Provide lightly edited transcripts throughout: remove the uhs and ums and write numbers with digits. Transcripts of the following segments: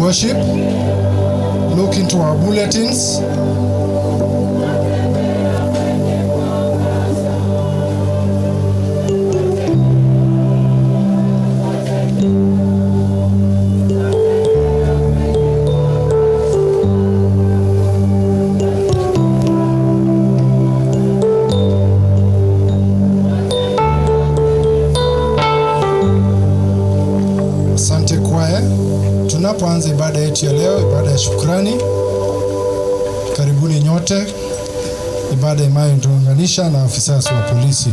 Worship, look into our bulletins. Asante kwaya. Tunapoanza ibada yetu ya leo, ibada ya shukrani, karibuni nyote. Ibada ambayo tunaunganisha na afisa wa polisi.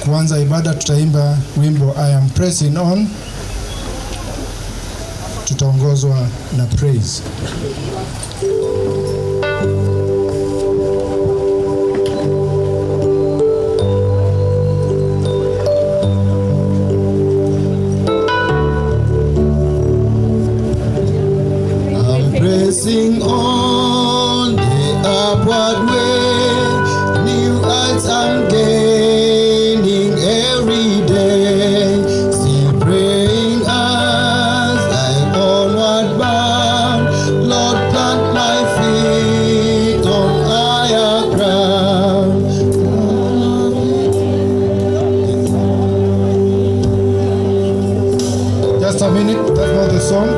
Kuanza ibada tutaimba wimbo I am pressing on. Tutaongozwa na praise. Pressing on the upward way, new heights I'm gaining every day. Still praying as I onward bound. Lord, plant my feet on higher ground. Just a minute, that's not the song.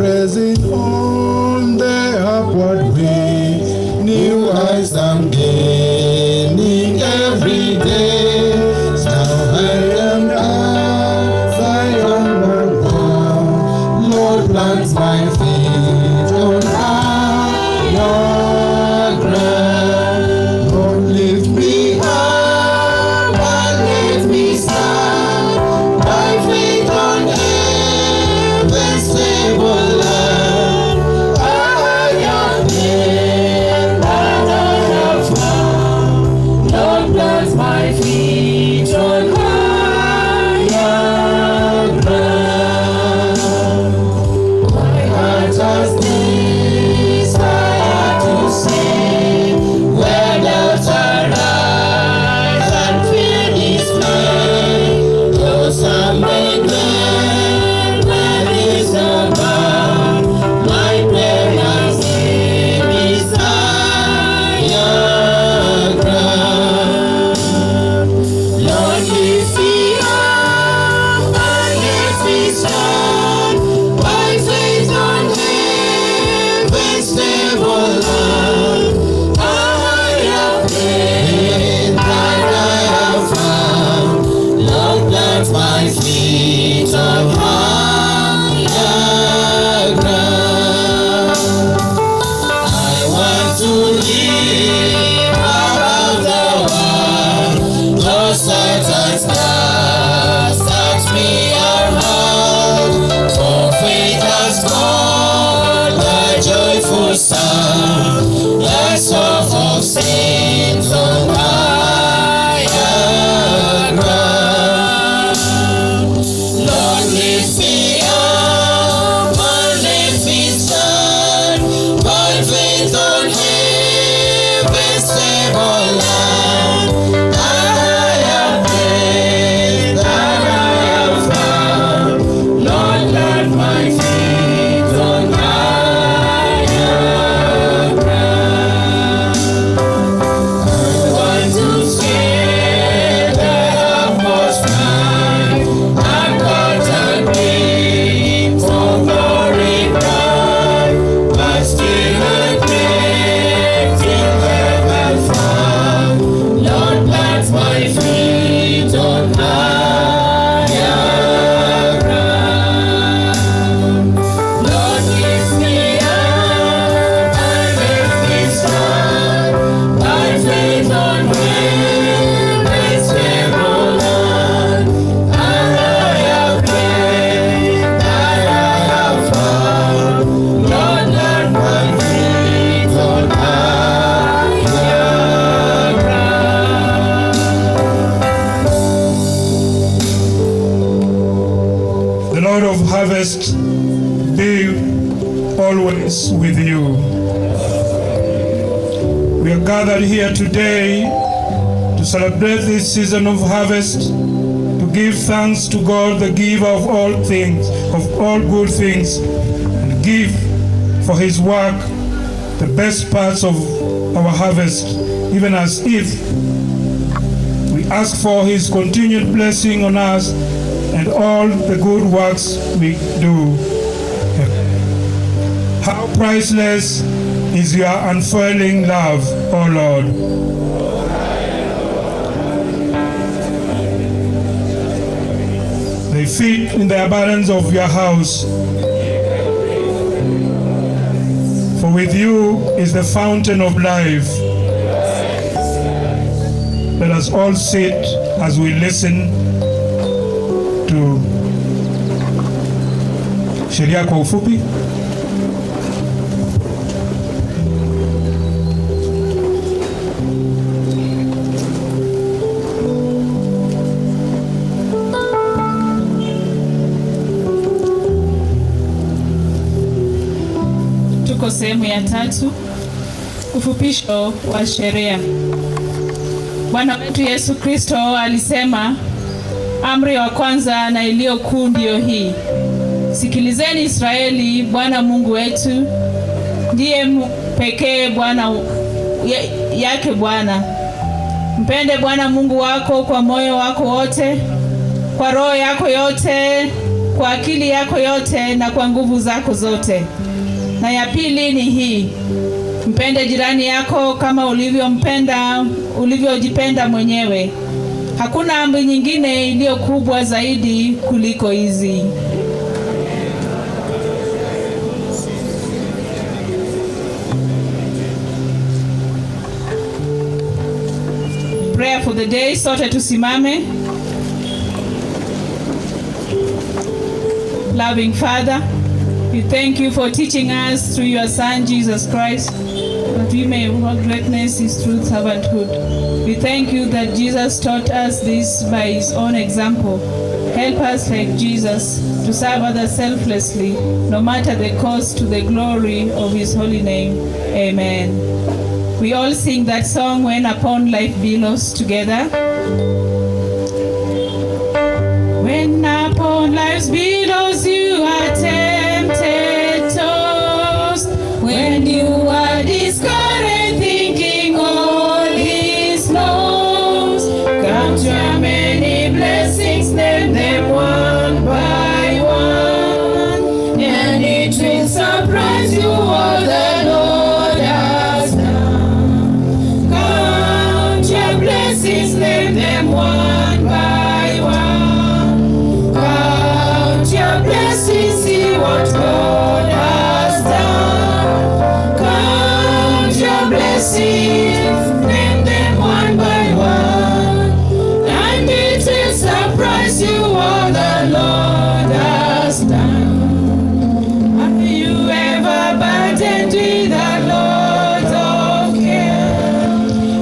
Pressing on the upward way, new heights I'm gaining every day. Now I am as I onward bound. Lord, plant my feet on higher ground. Lord, lift me up and let me stand by faith on heaven's stable. I am praised that I have found. harvest be always with you. We are gathered here today to celebrate this season of harvest, to give thanks to God, the giver of all things, of all good things, and give for his work the best parts of our harvest, even as if we ask for his continued blessing on us and all the good works we do. How priceless is your unfailing love, O Lord. They feed in the abundance of your house. For with you is the fountain of life. Let us all sit as we listen to sheria kwa ufupi. Tuko sehemu ya 3, ufupisho wa sheria. Bwana wetu Yesu Kristo alisema, amri wa kwanza na iliyo kuu ndiyo hii: sikilizeni Israeli, Bwana Mungu wetu ndiye pekee Bwana yake Bwana. Mpende Bwana Mungu wako kwa moyo wako wote, kwa roho yako yote, kwa akili yako yote na kwa nguvu zako zote. Na ya pili ni hii: mpende jirani yako kama ulivyojipenda mwenyewe. Hakuna amri nyingine iliyo kubwa zaidi kuliko hizi. Prayer for the day. Sote tusimame. Loving Father, we thank you for teaching us through your Son, Jesus Christ, that we may walk greatness, his truth, servanthood. We thank you that Jesus taught us this by his own example. Help us, like Jesus, to serve others selflessly, no matter the cost, to the glory of his holy name. Amen. We all sing that song, When Upon Life Billows, together. When upon life's billows you are tempted, tossed, when you are discouraged, thinking all is lost, count your many blessings, name them one by one, and it will surprise you all the Lord has done. Count your blessings, name them one by one. Count your blessings, see what God has done. Count your blessings, name them one by one, and it will surprise you all the Lord has done. Have you ever burdened with a load of care?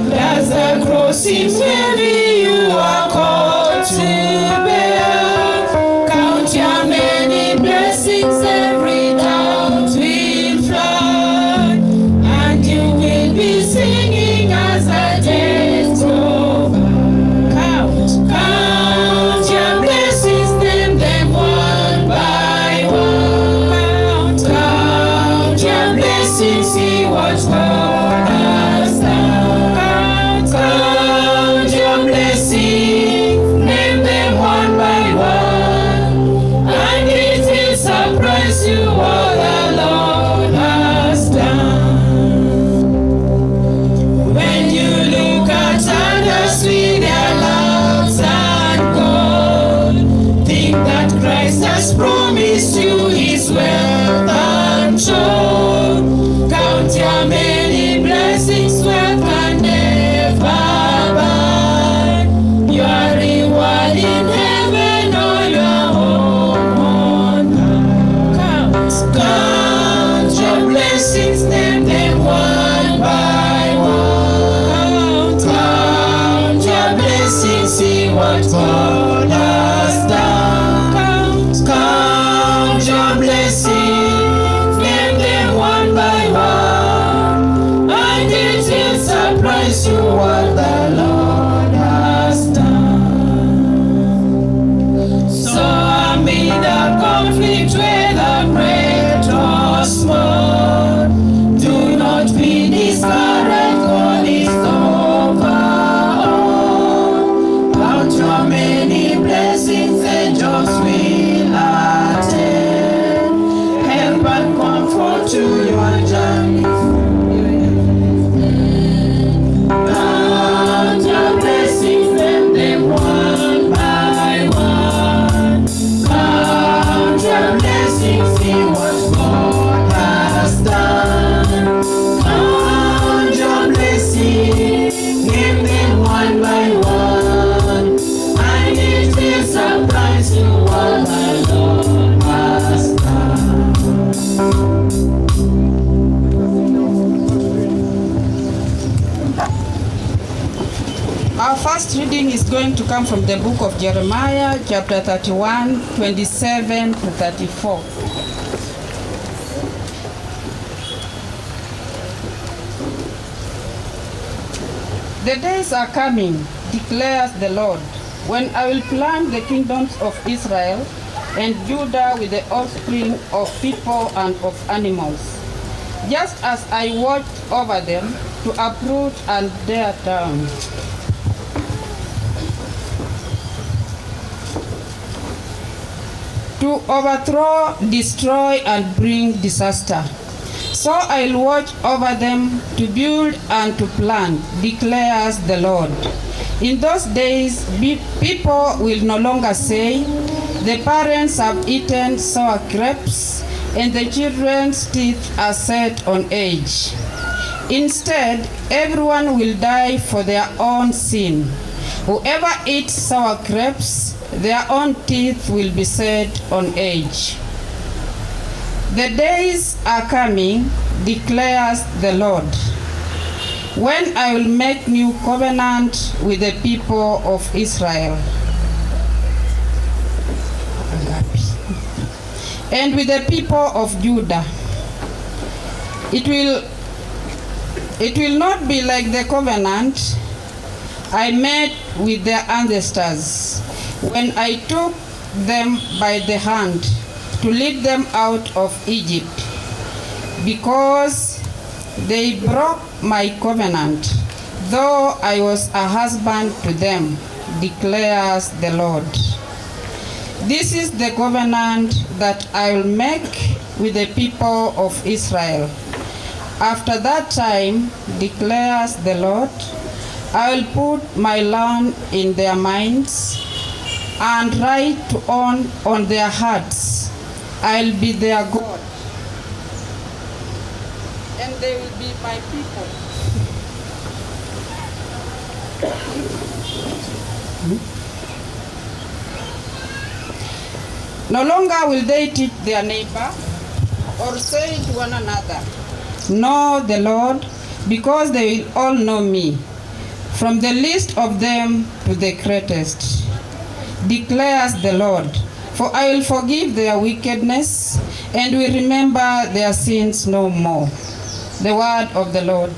Does the cross seem heavy you are called to bear? Count your many blessings, every doubt will fly, and you will be singing as the days go by. Count your blessings, name them one by one. Count your blessings, see what God has done. Count your blessings, name them one by one, and it will surprise you all the Lord has done. When you look at others with their loves and gold, think that Christ has promised you his wealth untold. Count your many blessings, wealth can never buy. Your reward in heaven or your home on high. Count your blessings, name them one by one. Count your blessings, see what God has done. Count conflict, whether great or small. Do not be discouraged, God is over all. Count your many blessings, angels will attend. Help and comfort to your journey. Count your blessings, name them one by one. Count your blessings, see what God has done. Count your blessings, name them one by one. And it will surprise you what the Lord has done. Our first reading is going to come from the book of Jeremiah, chapter 31, 27 to 34. The days are coming, declares the Lord, when I will plant the kingdoms of Israel and Judah with the offspring of people and of animals, just as I watched over them to uproot and tear down. To overthrow, destroy, and bring disaster. So I'll watch over them to build and to plant, declares the Lord. In those days, people will no longer say, the parents have eaten sour grapes, and the children's teeth are set on edge. Instead, everyone will die for their own sin. Whoever eats sour grapes, their own teeth will be set on edge. The days are coming, declares the Lord, when I will make new covenant with the people of Israel and with the people of Judah. It will not be like the covenant I made with their ancestors when I took them by the hand to lead them out of Egypt, because they broke my covenant, though I was a husband to them, declares the Lord. This is the covenant that I will make with the people of Israel. After that time, declares the Lord, I will put my law in their minds and write on their hearts. I'll be their God, and they will be my people. No longer will they teach their neighbor or say to one another, know the Lord, because they will all know me, from the least of them to the greatest, declares the Lord. For I will forgive their wickedness and will remember their sins no more. The word of the Lord.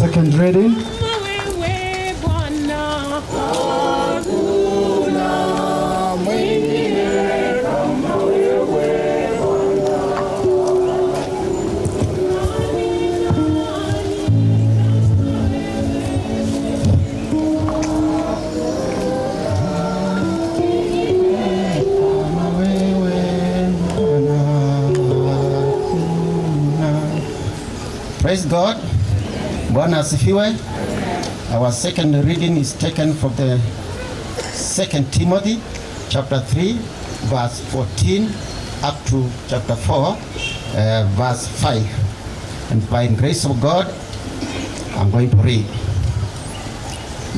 Second reading. Praise God. Bwana asifiwe. Our second reading is taken from the 2 Timothy chapter 3 verse 14 up to chapter 4 verse 5. And by the grace of God, I'm going to read.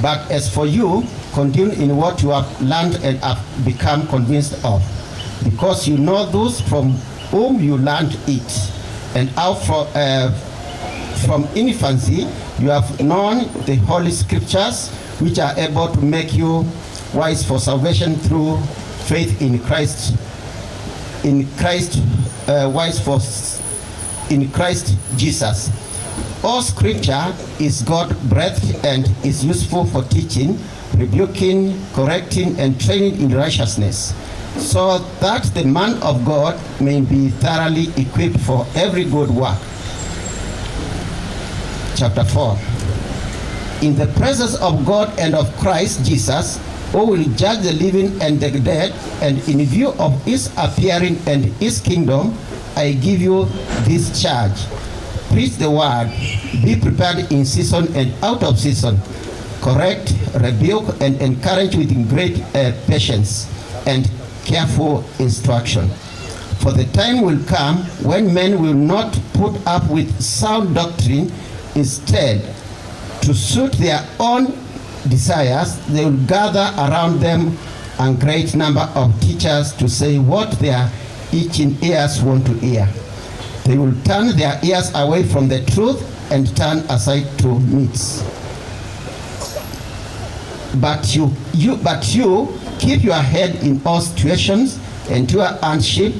But as for you, continue in what you have learned and have become convinced of, because you know those from whom you learned it, and how from infancy you have known the Holy Scriptures, which are able to make you wise for salvation through faith in Christ. In Christ Jesus. All Scripture is God-breathed and is useful for teaching, rebuking, correcting, and training in righteousness, so that the man of God may be thoroughly equipped for every good work. Chapter 4. In the presence of God and of Christ Jesus, who will judge the living and the dead, and in view of his appearing and his kingdom, I give you this charge. Preach the word, be prepared in season and out of season. Correct, rebuke, and encourage with great patience and careful instruction. For the time will come when men will not put up with sound doctrine. Instead, to suit their own desires, they will gather around them a great number of teachers to say what their itching ears want to hear. They will turn their ears away from the truth and turn aside to myths. But you keep your head in all situations, endure hardship,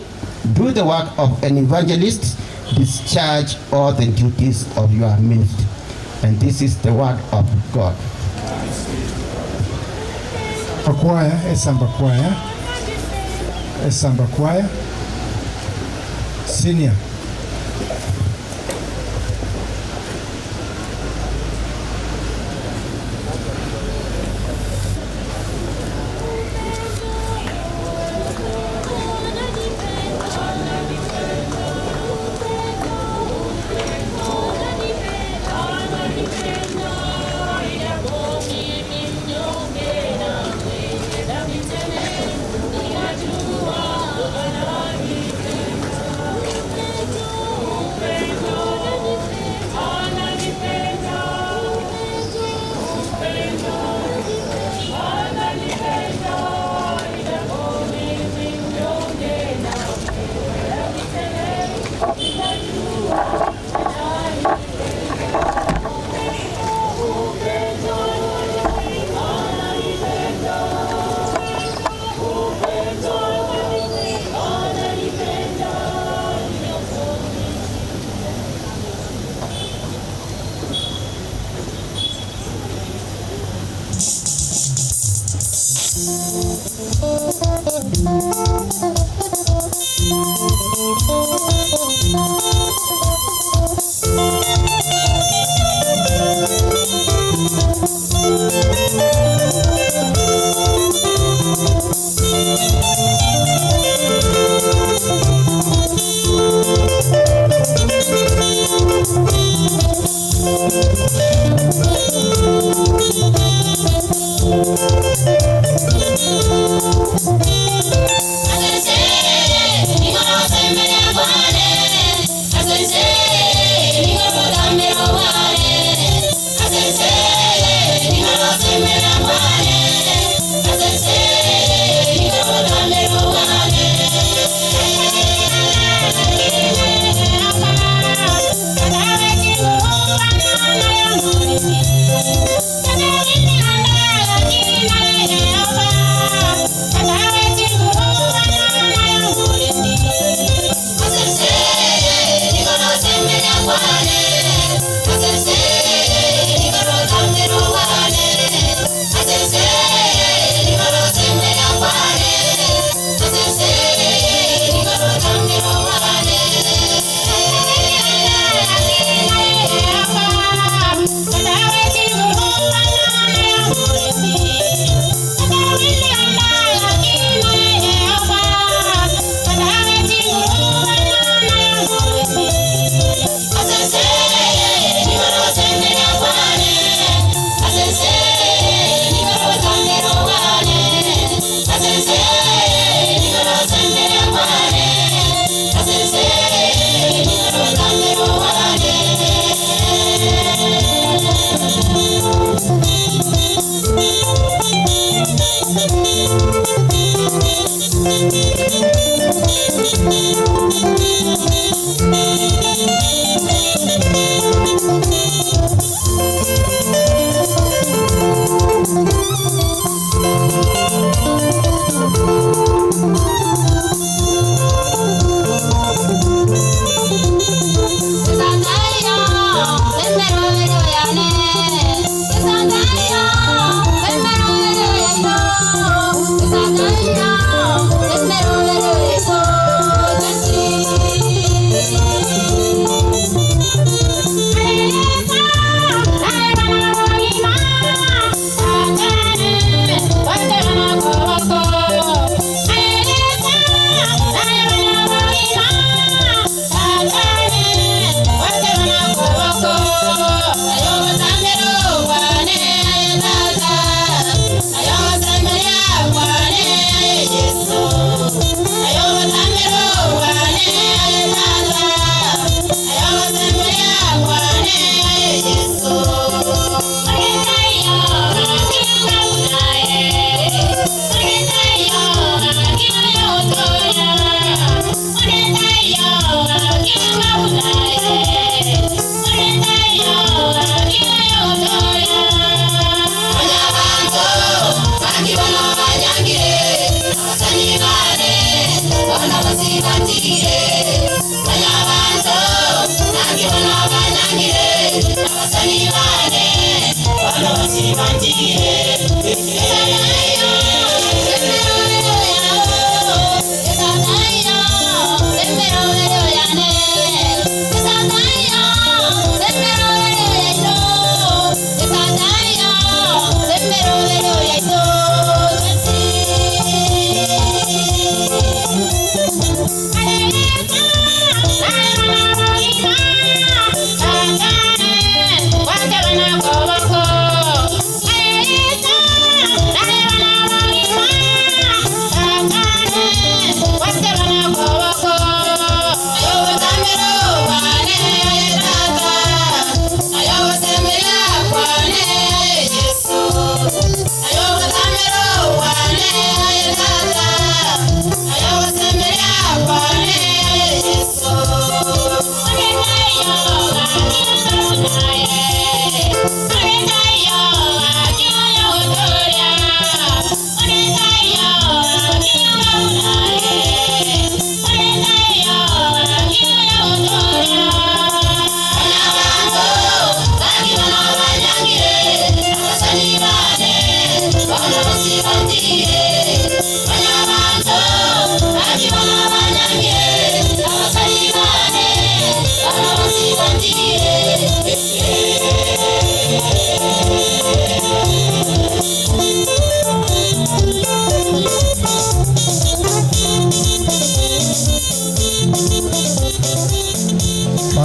do the work of an evangelist, discharge all the duties of your ministry. And this is the word of God. Esamba choir, senior.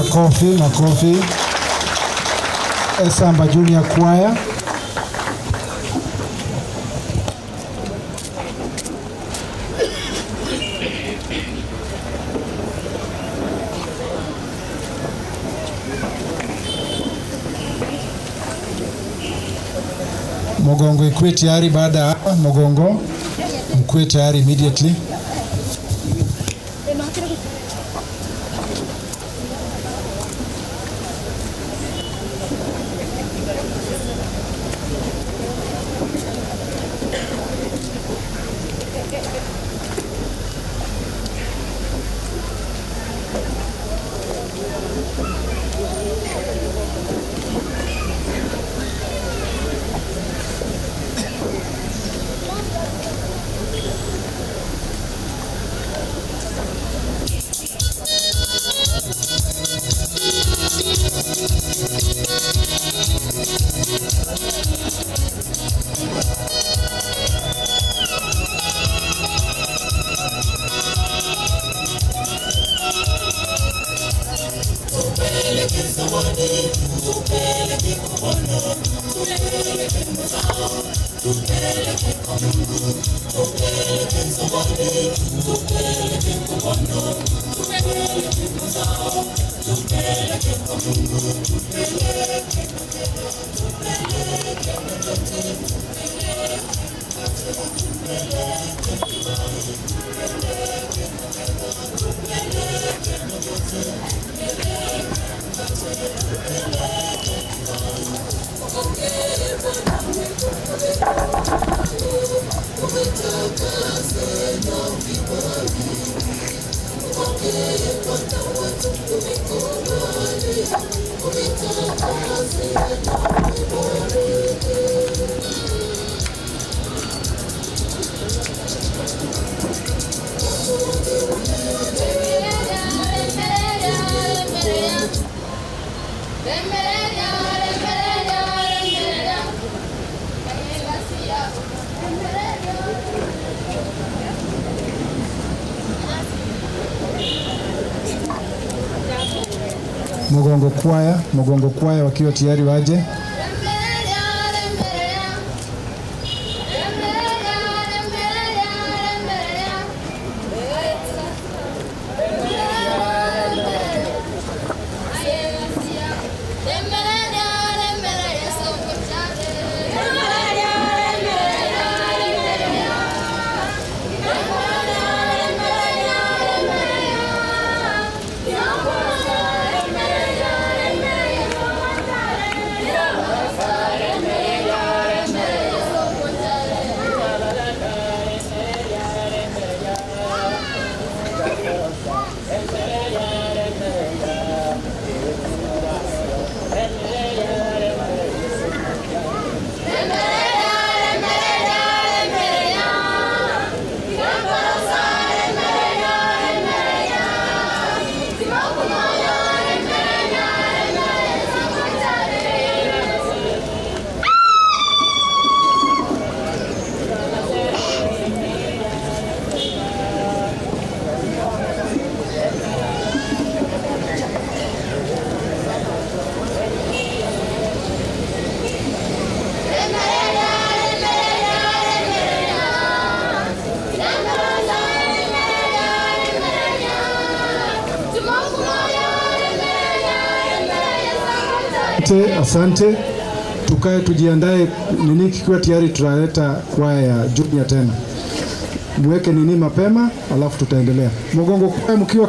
Makofi. Esamba Junior Choir. Mogongo ikuwe tayari baada ya hapa. Mogongo mkuwe tayari immediately. Mogongo Choir wakiwa tayari waje. Asante. Tukae tujiandae, nini kikiwa tayari tutaleta kwaya ya junior tena. Mweke nini mapema alafu tutaendelea. Mogongo Choir mkiwa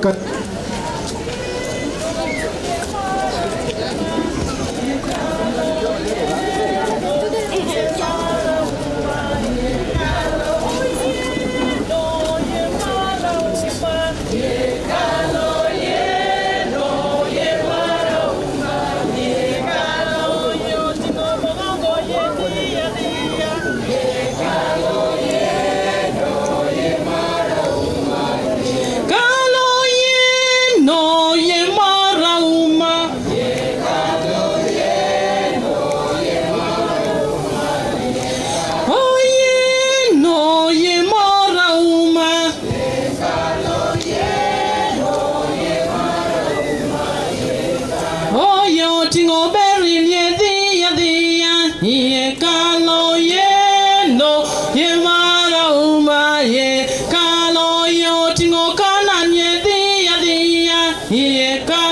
Kalo ye yeka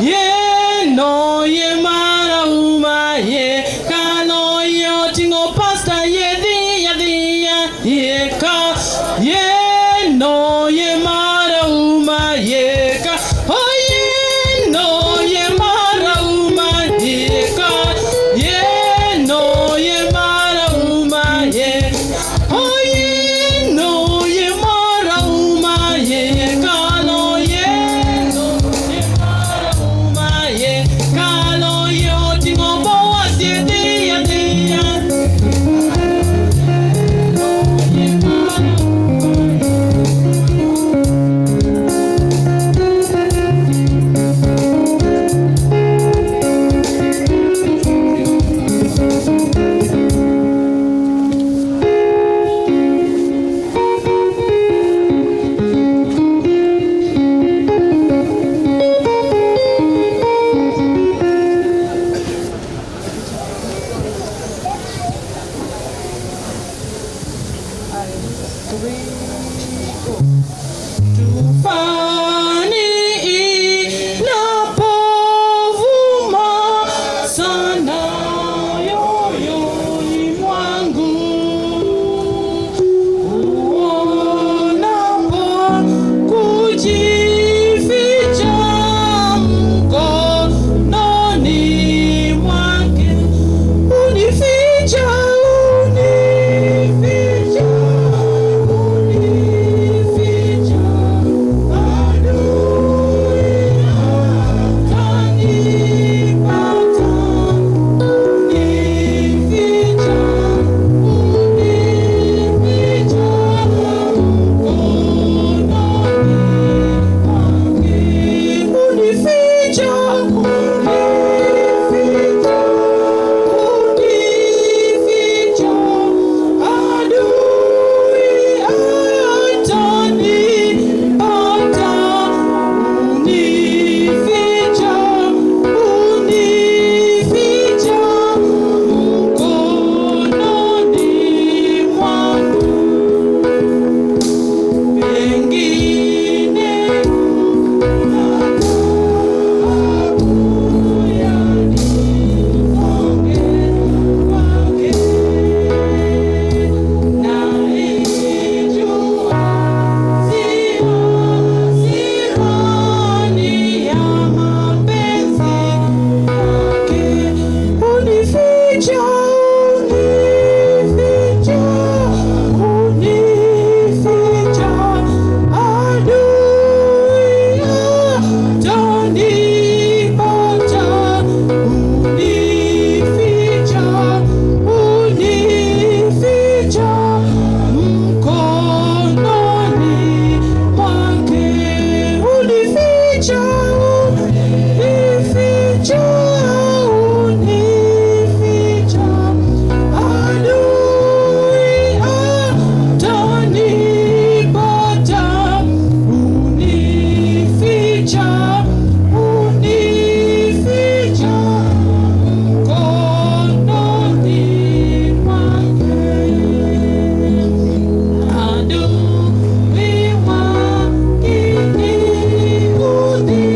ye no ye mara uma ye kano yo tingo pasta ye dia yeka ye no ye mara uma yeka oh ye no ye mara uma yeka ye no ye mara uma ye oh ye no ye mara uma ye kano ye no ye mara uma ye kano yo tingo boa dia Tufani inapovuma sana moyoni mwangu, uonapo kujificha mkononi mwake, unificha Udi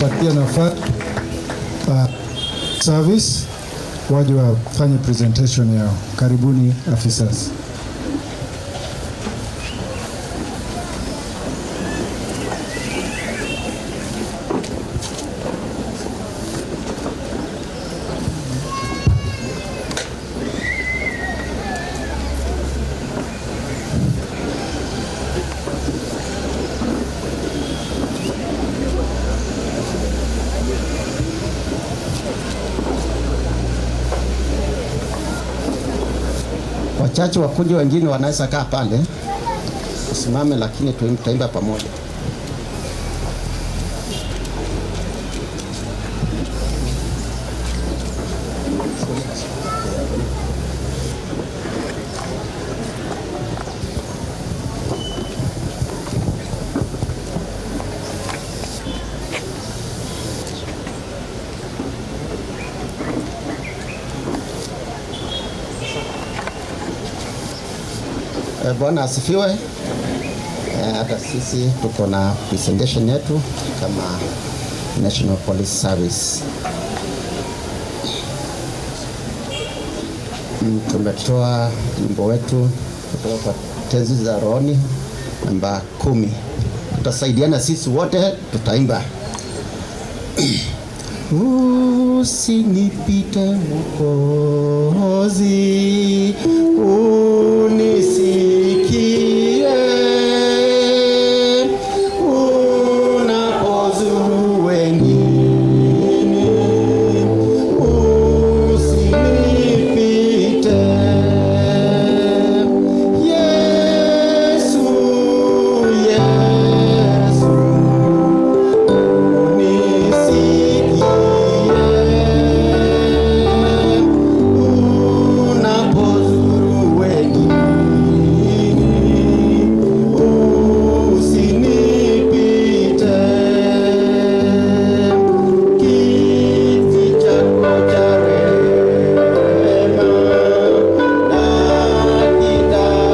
kuwapatia nafasi service waje wafanye presentation yao. Karibuni afisas. Wachache wakuja, wengine wanaweza kaa pale usimame, lakini tutaimba pamoja. Bwana asifiwe. Hata sisi tuko na presentation yetu kama National Police Service. Tumetoa wimbo wetu kutoka kwa tenzi za rohoni namba 10. Tutasaidiana sisi wote, tutaimba. Usinipite Mwokozi, unisikie unapozuru wengine, usinipite Yesu, Yesu, unisikie unapozuru wengine, usinipite. Kiti chako cha rehema nakitazama,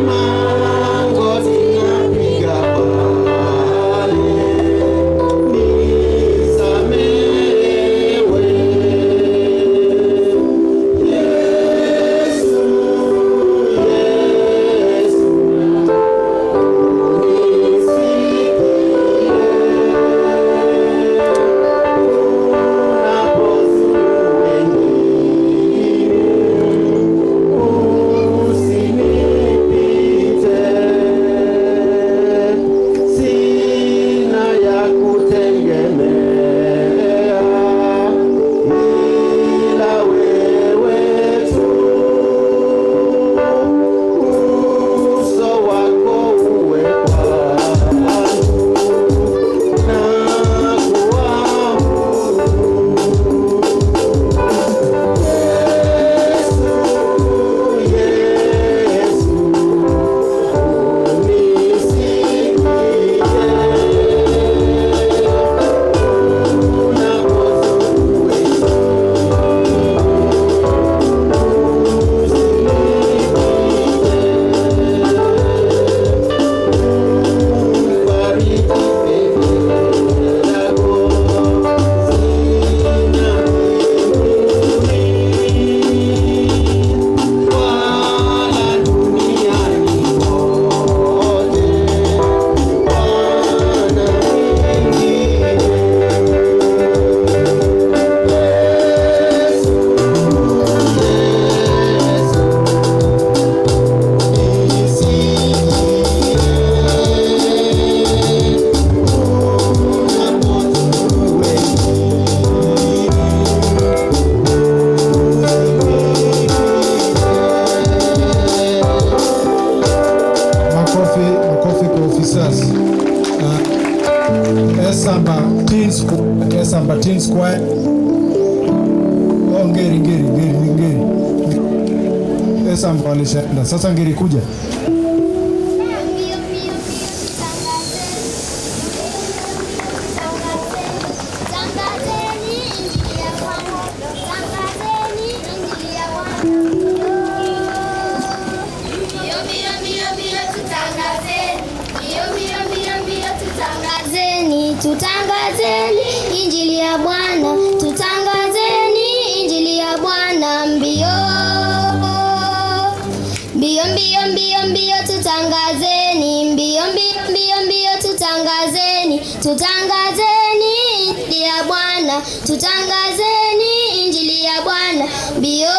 magoti napiga pale, nisamehewe. Yesu, Yesu, sina ya kutegemea ila wewe tu, uso wako uwe kwangu na kuabudu. Yesu, unisikie unapozuru Makofi kwa officers. Esamba Teen Square. Oh, ngeri. Esamba walishaenda. Sasa ngeri kuja. Mbio, mbio, mbio, mbio, tutangazeni. Mbio, mbio, mbio, mbio. tutangazeni injili ya Bwana, tutangazeni injili ya Bwana. Mbio mbio mbio mbio mbio tutangazeni, mbio mbio mbio mbio tutangazeni, tutangazeni injili ya Bwana, tutangazeni injili ya Bwana. Mbio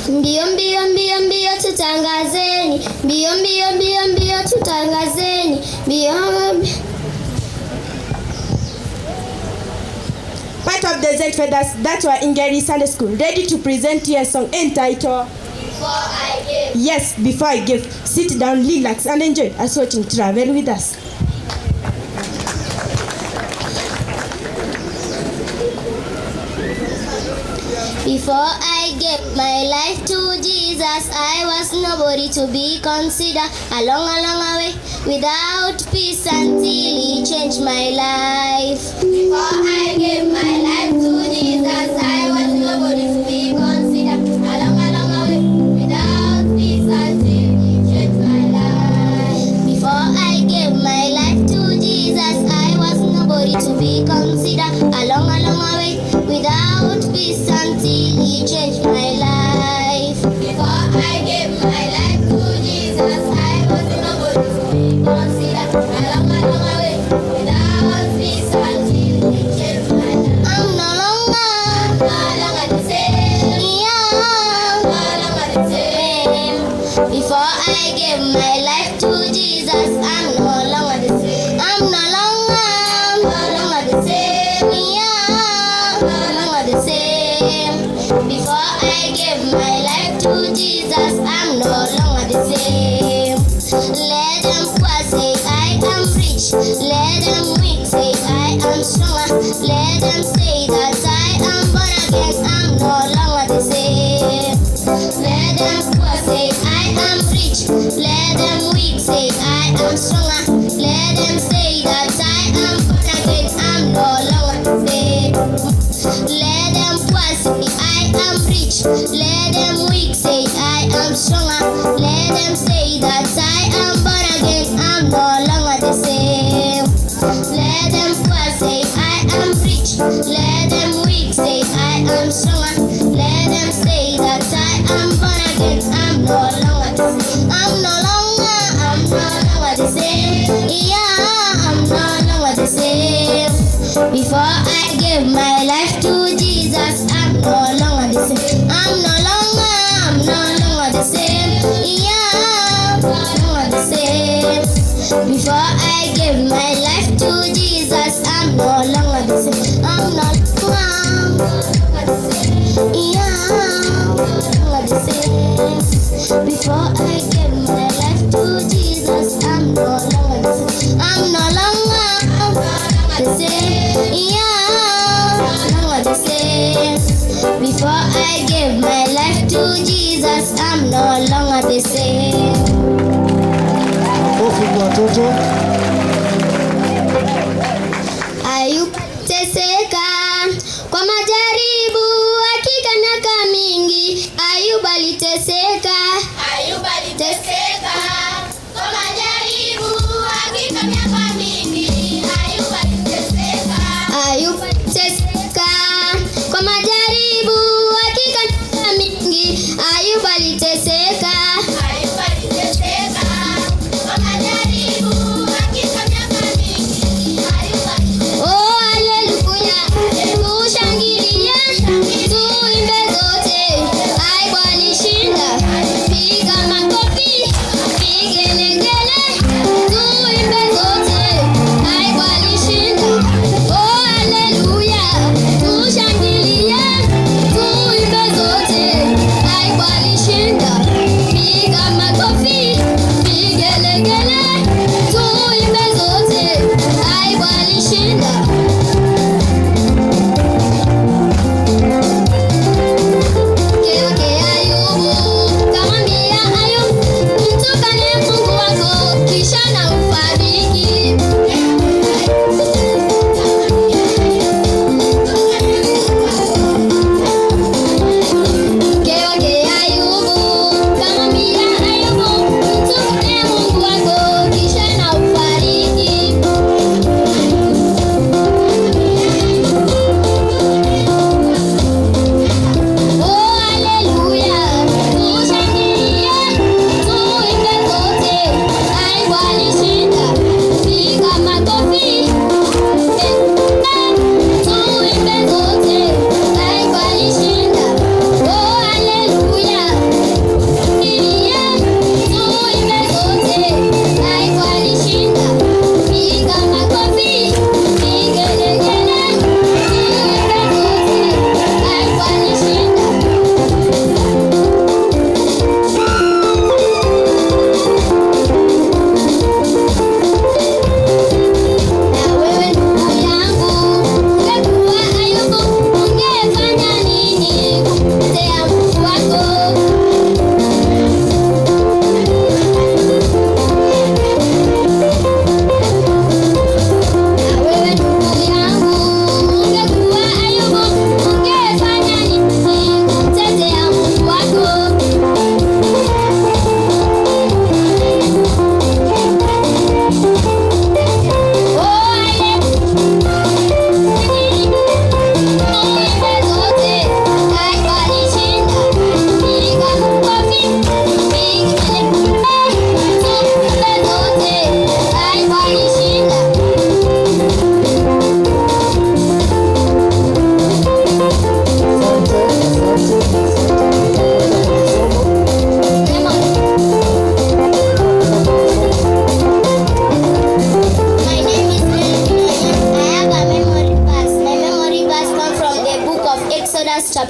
mbio mbio mbio mbio tutangazeni, mbio mbio mbio mbio tutangazeni, mbio. Part of the Zen feathers that were in Gary Sunday School, ready to present you a song entitled Before I Give. Yes, Before I Give. Sit down, relax, and enjoy as watching Travel with us. Before I gave my life to Jesus, I was nobody to be considered. A long way without peace until He changed my life. Before I gave my life to Jesus, I was nobody to be considered. A long way without peace until He changed my life. Before I gave my life to Jesus, I was nobody to be considered. A long way without peace until He changed my life. Before I gave my life to Jesus, I was nobody to be considered. A long way without peace until He changed my life. I'm no longer the same. Yeah, I'm no longer the same. Before I gave my life to Jesus, I'm no longer the same. I'm no longer the same. Yeah, I'm no longer the same. Before I gave my life to Jesus, I'm no longer the same. Let them poor say I am rich. Let them weak say I am stronger. Let them say that I am born again. I'm no longer the same. Let them poor say I am rich. Let them weak say I am stronger. Let them say that I am born again. I'm no longer the same. Let them poor say I am rich. Let them weak say I am stronger. Let them say that I am born again. I'm no longer the same. Let them poor say I am rich. Let them weak say I am stronger. Let them say that I am born again. I'm no longer the same. I'm no longer the same. Yeah, I'm no longer the same. Before I gave my life to Jesus, I'm no longer the same. I'm no longer the same. Yeah, I'm no longer the same. Before I gave my life to Jesus, I'm no longer the same. I'm no longer the same. Yeah, I'm no longer the same. Before I gave my life to Jesus, I'm no longer the same. I'm no longer the same. Yeah, I'm no longer the same. Before I gave my life to Jesus, I'm no longer the same. Watoto Ayubateseka kwa majaribu, hakika miaka mingi. Ayuba aliteseka kwa majaribu, hakika miaka mingi. Ayuba aliteseka kwa majaribu, hakika miaka mingi. Ayuba aliteseka kwa majaribu,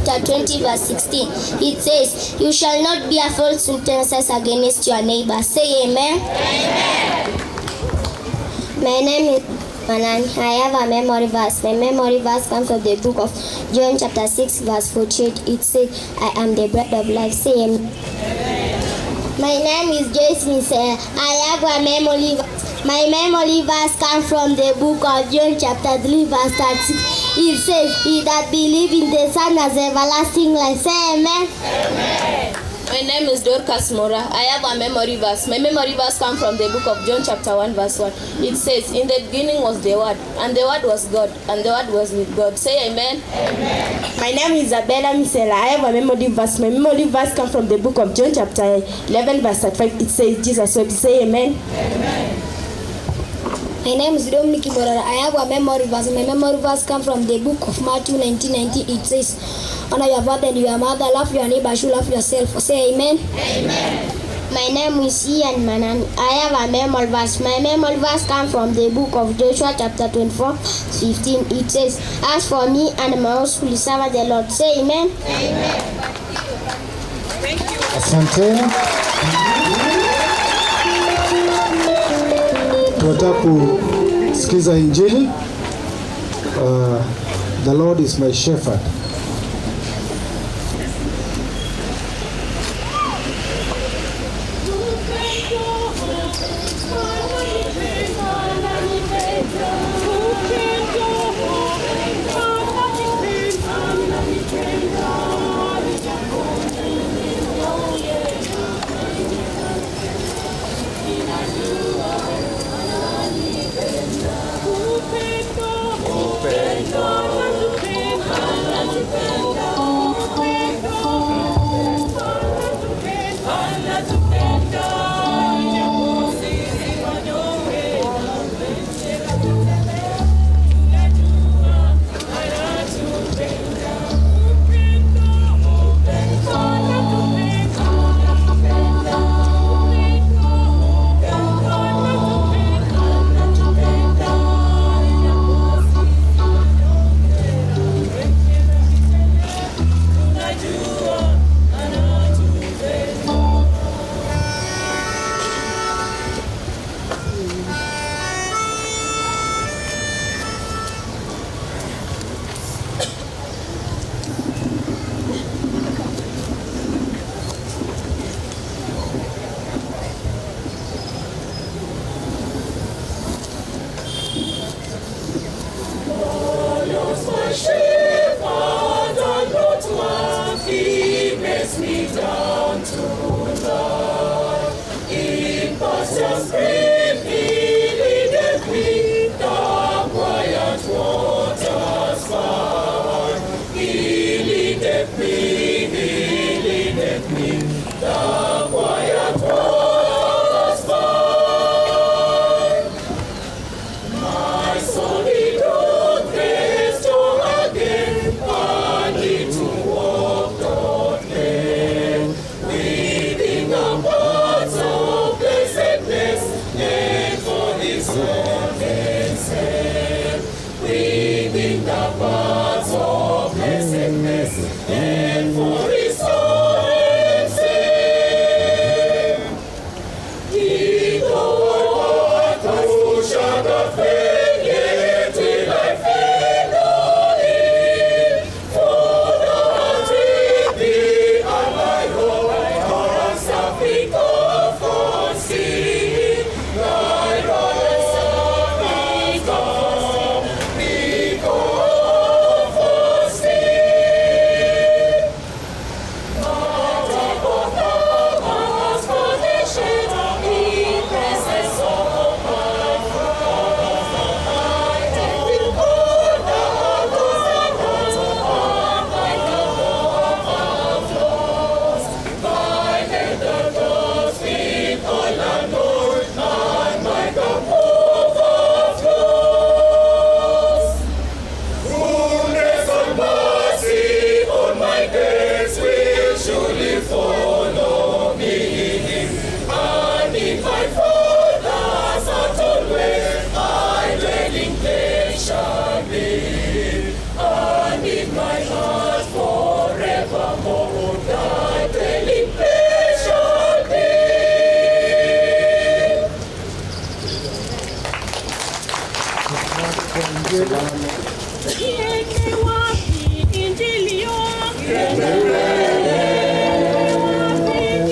chapter 20 verse 16. It says, "You shall not bear false witnesses against your neighbor." Say amen. Amen. My name is Vuna. I have a memory verse. My memory verse comes from the book of John chapter 6 verse 48. It says, "I am the bread of life." Say amen. My name is Joyce Michelle. I have a memory verse. My memory verse comes from the book of John chapter 3 verse 36. It says, "He that believes in the Son has everlasting life." Say amen. Amen. My name is Dorcas Mora. I have a memory verse. My memory verse comes from the book of John chapter 1 verse 1. It says, "In the beginning was the Word, and the Word was God, and the Word was with God." Say amen. Amen. My name is Isabella Misela. I have a memory verse. My memory verse comes from the book of John chapter 11 verse 5. It says, "Jesus wept." Say amen. Amen. My name is Dominic Iborara. I have a memory verse. My memory verse comes from the book of Matthew 19:19. It says, "Honor your father and your mother, love your neighbor, you love yourself." Say amen. Amen. My name is Ian Manan. I have a memory verse. My memory verse comes from the book of Joshua chapter 24:15. It says, "As for me and my house will serve the Lord." Say amen. Amen. Thank you. Asanteni. Tunataka kusikiza Injili. The Lord is my shepherd.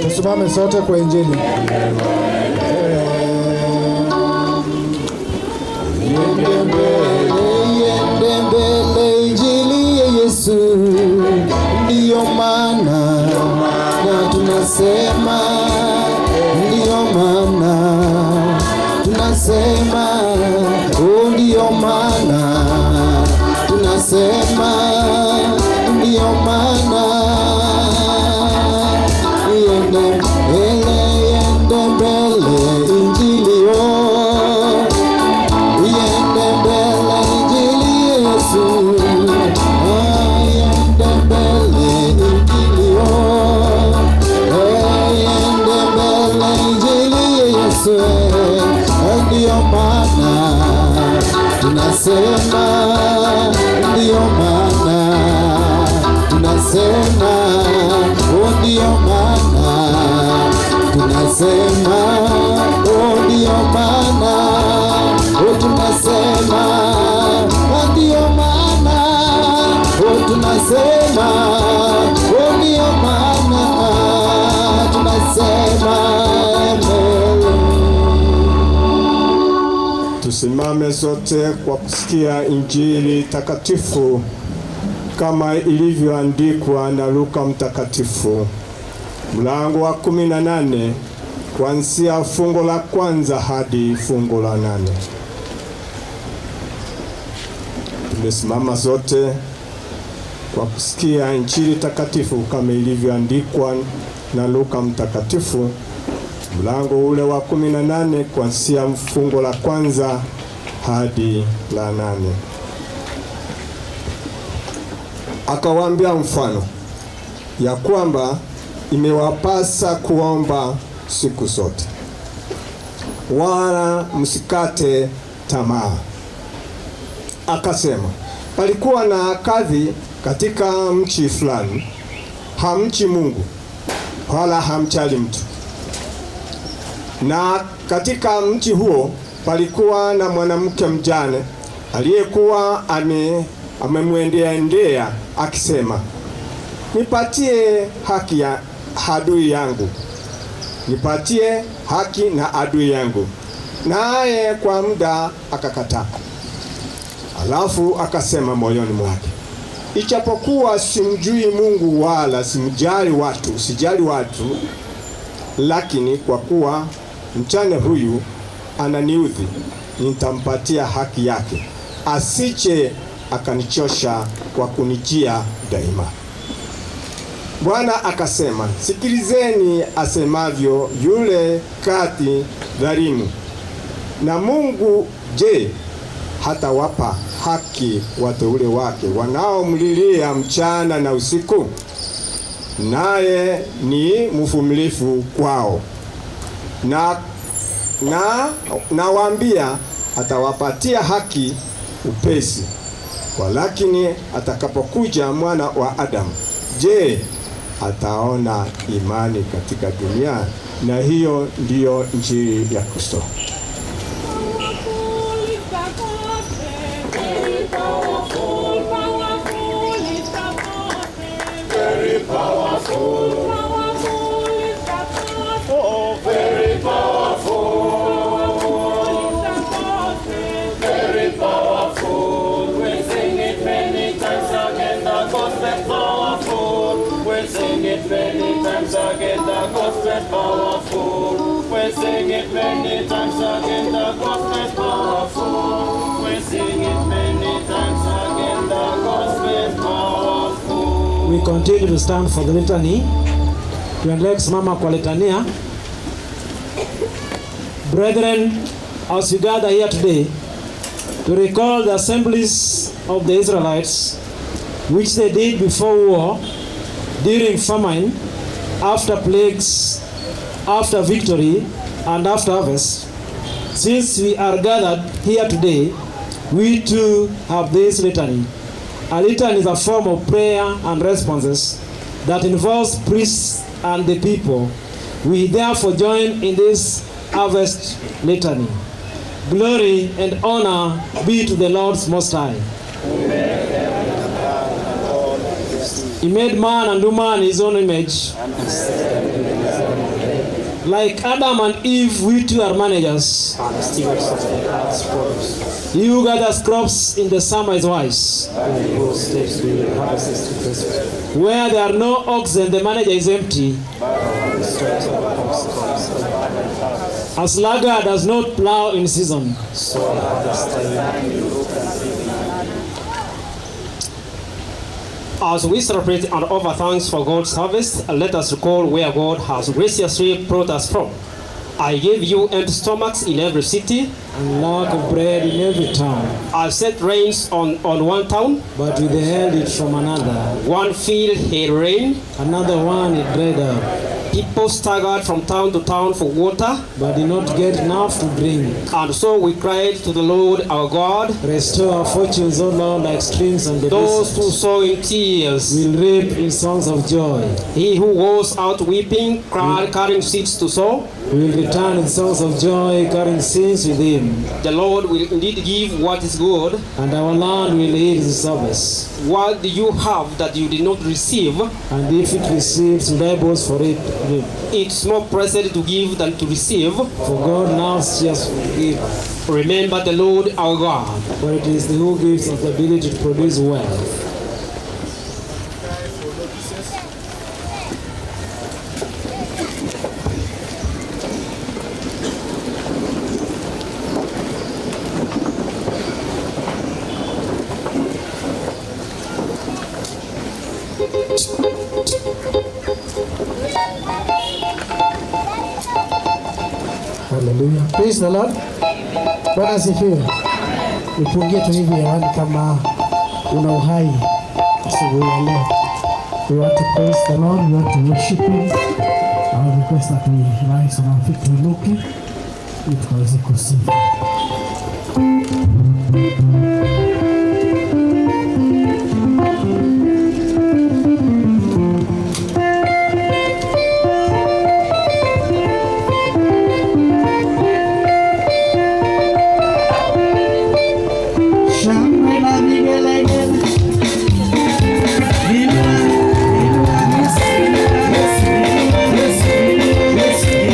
Tusimame sote kwa Injili. Yende mbele Injili ya Yesu, ndiyo maana na tunasema, ndiyo maana tunasema, ndiyo maana tunasema, ndiyo maana yende mbele Injili yo, yende mbele Injili Yesu, yende mbele Injili yo, yende mbele Injili Yesu, ndiyo maana tunasema, ndiyo maana tunasema, ndiyo maana tunasema, ndiyo maana tunasema, ndiyo maana tunasema, ndiyo maana tunasema. Tusimame sote kwa kusikia Injili takatifu kama ilivyoandikwa na Luka mtakatifu, mlango wa 18 kuanzia fungu la kwanza hadi fungu la 8. Tumesimama sote kwa kusikia Injili takatifu kama ilivyoandikwa na Luka mtakatifu, mlango ule wa 18 kuanzia fungu la kwanza hadi la 8. Akawaambia mfano ya kwamba imewapasa kuomba siku zote, wala msikate tamaa. Akasema, palikuwa na kadhi katika mchi fulani, hamchi Mungu wala hamchali mtu. Na katika mchi huo palikuwa na mwanamke mjane aliyekuwa amemwendea akisema, nipatie haki ya adui yangu, nipatie haki na adui yangu. Naye kwa muda akakataa. Alafu akasema moyoni mwake, ijapokuwa simjui Mungu wala sijali watu, lakini kwa kuwa mchane huyu ananiudhi, nitampatia haki yake, asije akanichosha kwa kunijia daima. Bwana akasema, sikilizeni asemavyo yule kadhi dhalimu. Na Mungu je, hata wapa haki wateule wake wanaomlilia mchana na usiku? Naye ni mvumilivu kwao. Nawaambia atawapatia haki upesi. Walakini atakapokuja Mwana wa Adamu, je, ataona imani katika dunia? Na hiyo ndiyo Injili ya Kristo. Many times again, the gospel powerful. We sing it many times again, the gospel powerful. We sing it many times again, the gospel powerful. We continue to stand for the litany. Tuendelee kusimama kwa litania. Brethren, as we gather here today to recall the assemblies of the Israelites, which they did before war, during famine, after plagues, after victory, and after harvest. Since we are gathered here today, we too have this litany. A litany is a form of prayer and responses that involves priests and the people. We therefore join in this harvest litany. Glory and honor be to the Lord Most High. He made man and woman in his own image. Like Adam and Eve, we too are managers. He who gathers crops in the summer is wise. Where there are no oxen, the manager is empty. A sluggard does not plow in season. As we celebrate and offer thanks for God's harvest, let us recall where God has graciously brought us from. I gave you empty stomachs in every city, and lack of bread in every town. I sent rains on one town, but withheld it from another. One field had rain, another one it dried up. People staggered from town to town for water, but did not get enough to drink. And so we cried to the Lord our God, restore our fortunes, O Lord, like streams and the those who sow in tears will reap in songs of joy. He who goes out weeping, carrying seeds to sow, will return in songs of joy, carrying seeds with him. The Lord will indeed give what is good, and our land will eat his service. What do you have that you did not receive? And if it receives, should I boast for it? It's more blessed to give than to receive. For God loves just to give. Remember the Lord our God. For it is the who gives us the ability to produce wealth. Hallelujah. Praise the Lord. Bwana asifiwe. Nipungie tu hivi hewani kama una uhai asubuhi ya leo. We want to praise the Lord. We want to worship Him. I request that we rise on our feet to look ili tukaweze kusifu. Yes.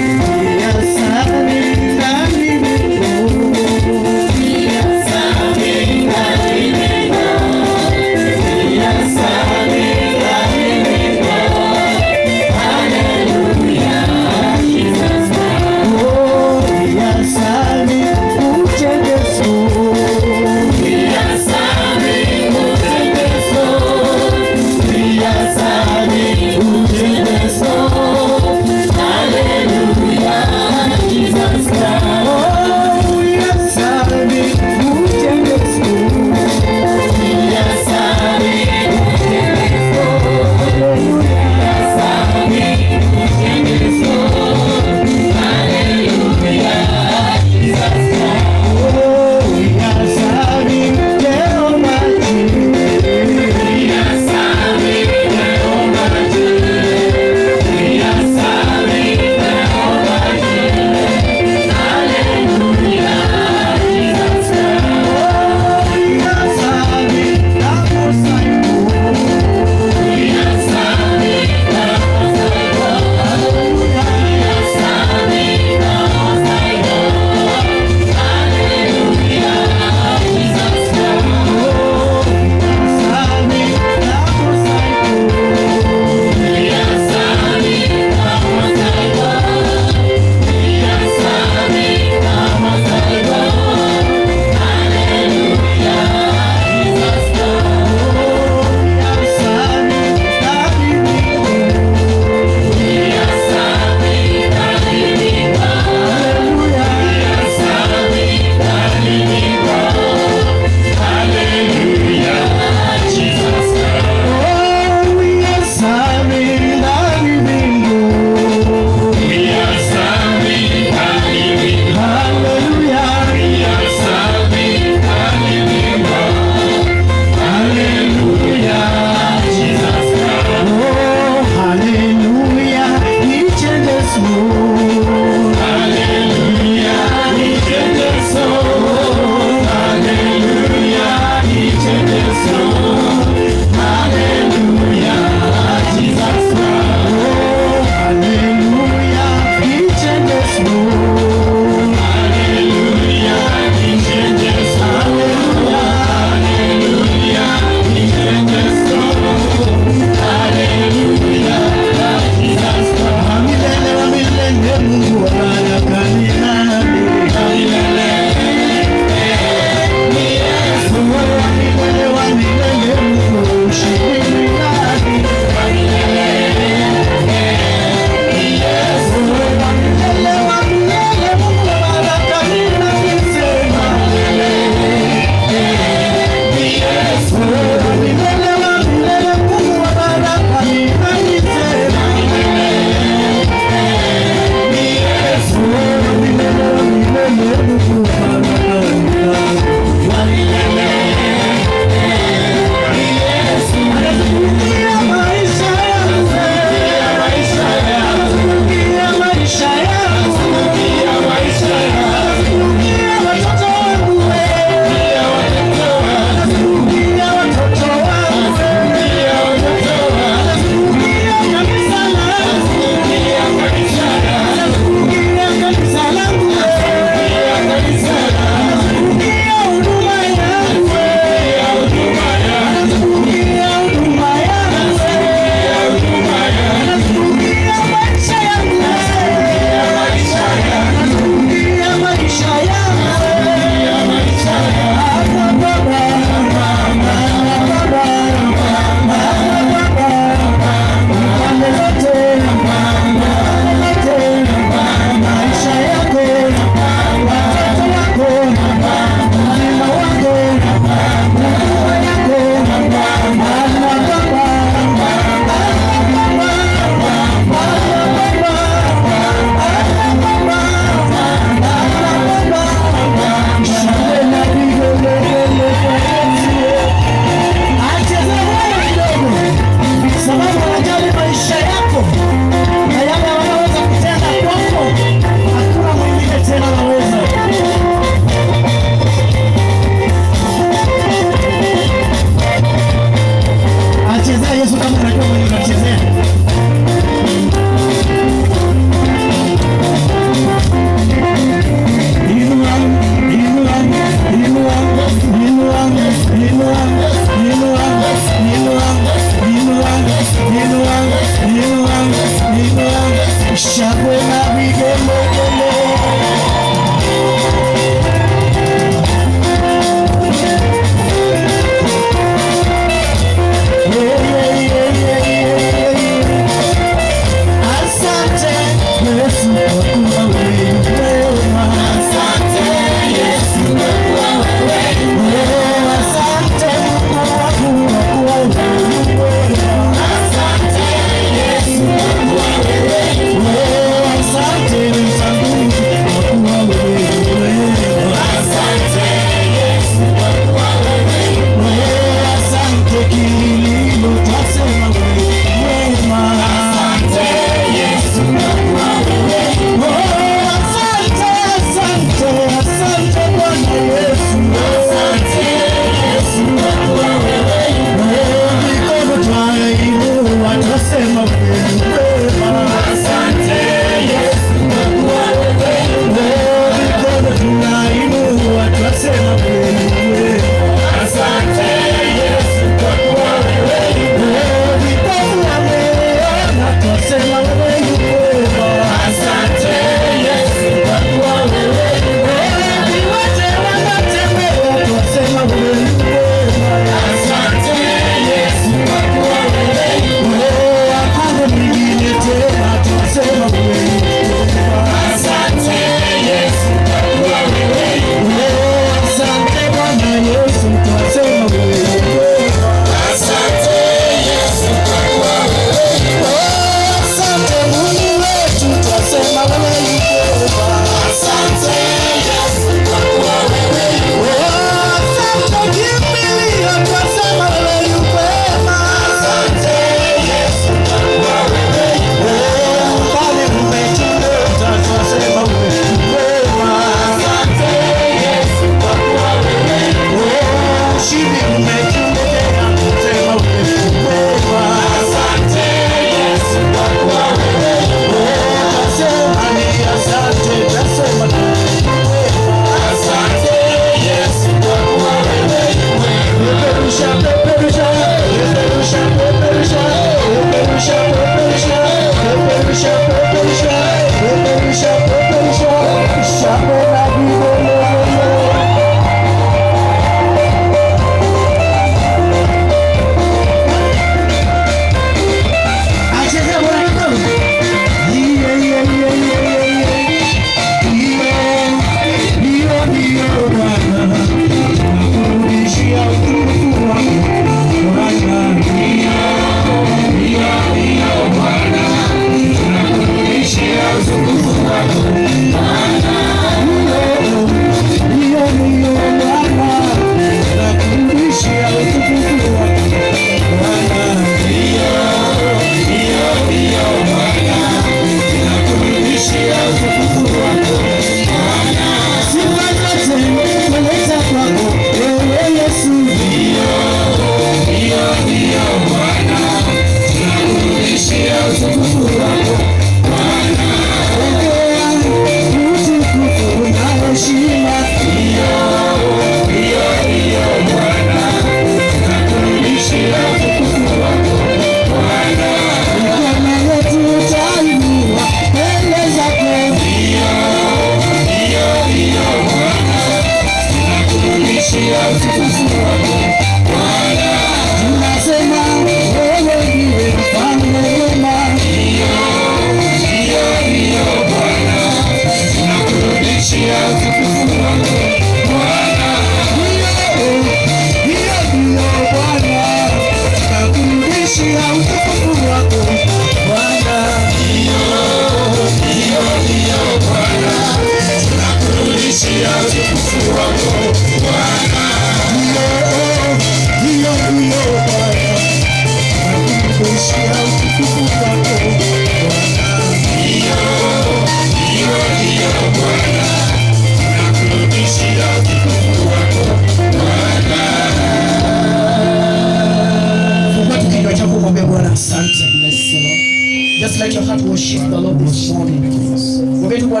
Just let your heart worship the Lord this morning. Thank you for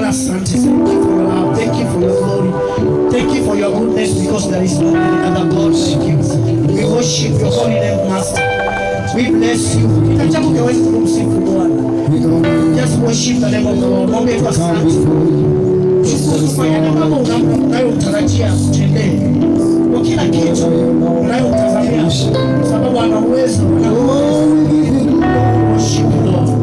your love. Thank you for your glory. Thank you for your goodness, because there is no other God like you. We worship your holy name, Master. We bless you. Just worship the name of the Lord. Ombe kwa sauti. Kufanya mambo unayotarajia kutendee. Kwa kila kitu unayotazamia. Sababu ana uwezo. Worship the Lord.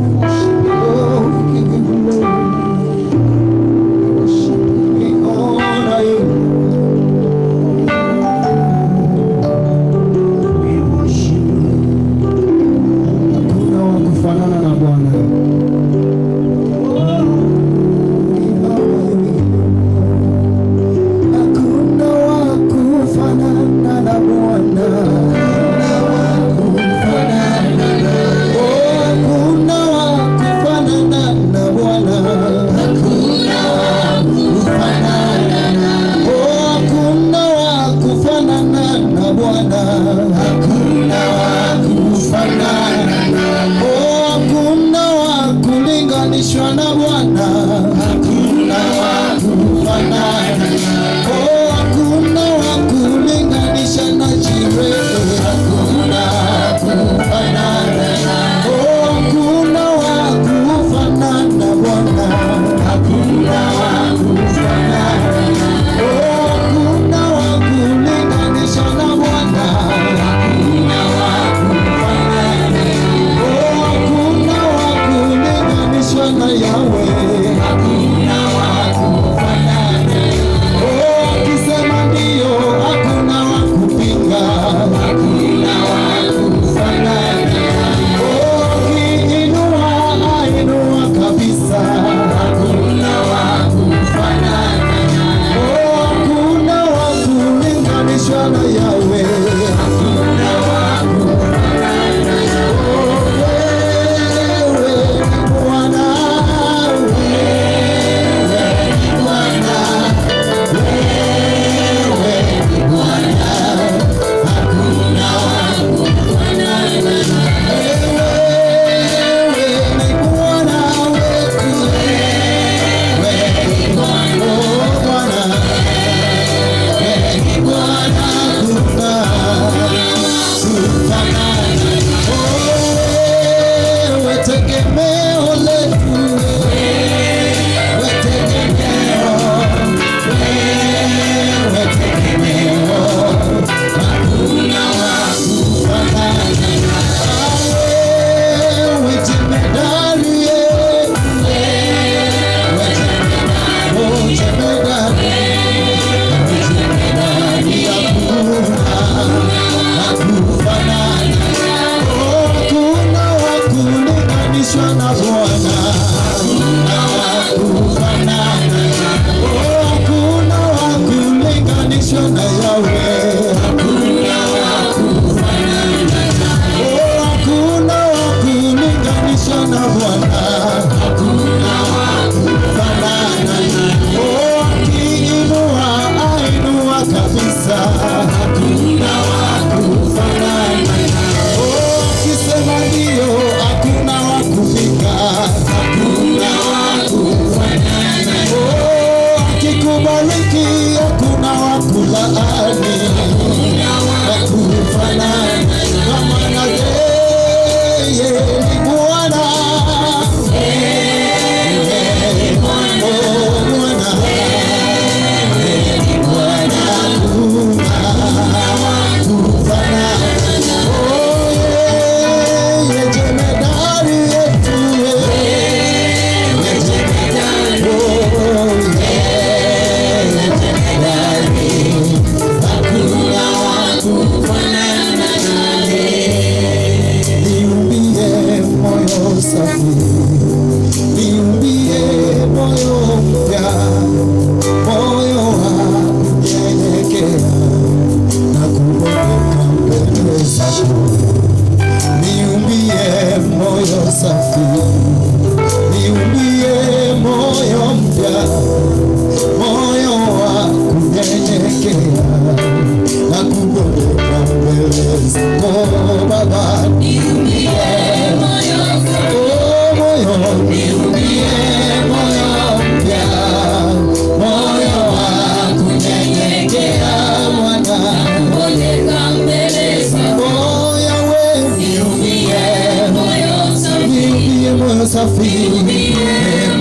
safi,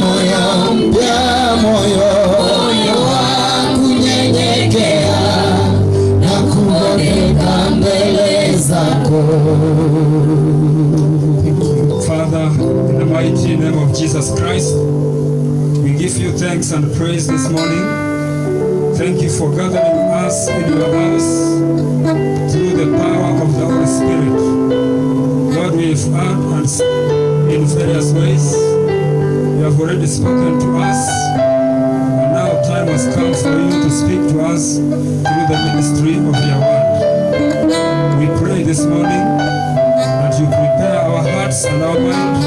moyo mpya, moyo wangu nyenyekea na kuoneka mbele zako. Father, in the mighty name of Jesus Christ, we give you thanks and praise this morning. Thank you for gathering us in your house through the power of the Holy Spirit. Lord, we have heard and seen in various ways. You have already spoken to us, and now time has come for you to speak to us through the ministry of your word. We pray this morning that you prepare our hearts and our mind,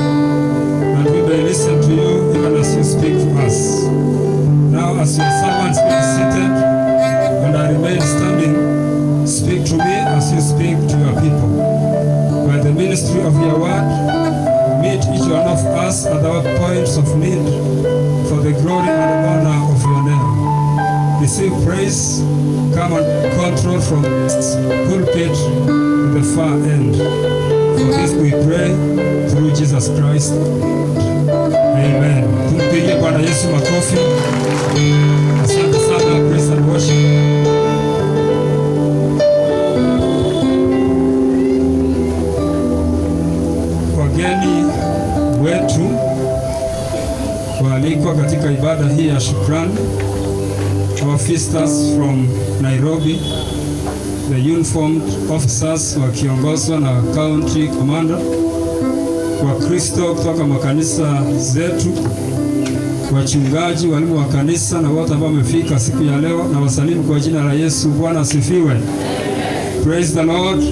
and we may listen to you even as you speak to us. Now, as your servants be seated and I remain standing, speak to me as you speak to your people. By the ministry of your word, meet each one of us at our points of need for the glory and honor of your name. Receive praise, come and control from this pulpit to the far end. For this we pray through Jesus Christ. Amen. Tumpigie Bwana Yesu makofi. Asante sana, praise and worship. Wageni wetu waalikwa katika ibada hii ya shukrani, our visitors from Nairobi, the uniformed officers wakiongozwa na county commander, Wakristo kutoka makanisa zetu, wachungaji, walimu wa kanisa na wote ambao wamefika siku ya leo, na wasalimu kwa jina la Yesu. Bwana asifiwe. Praise the Lord.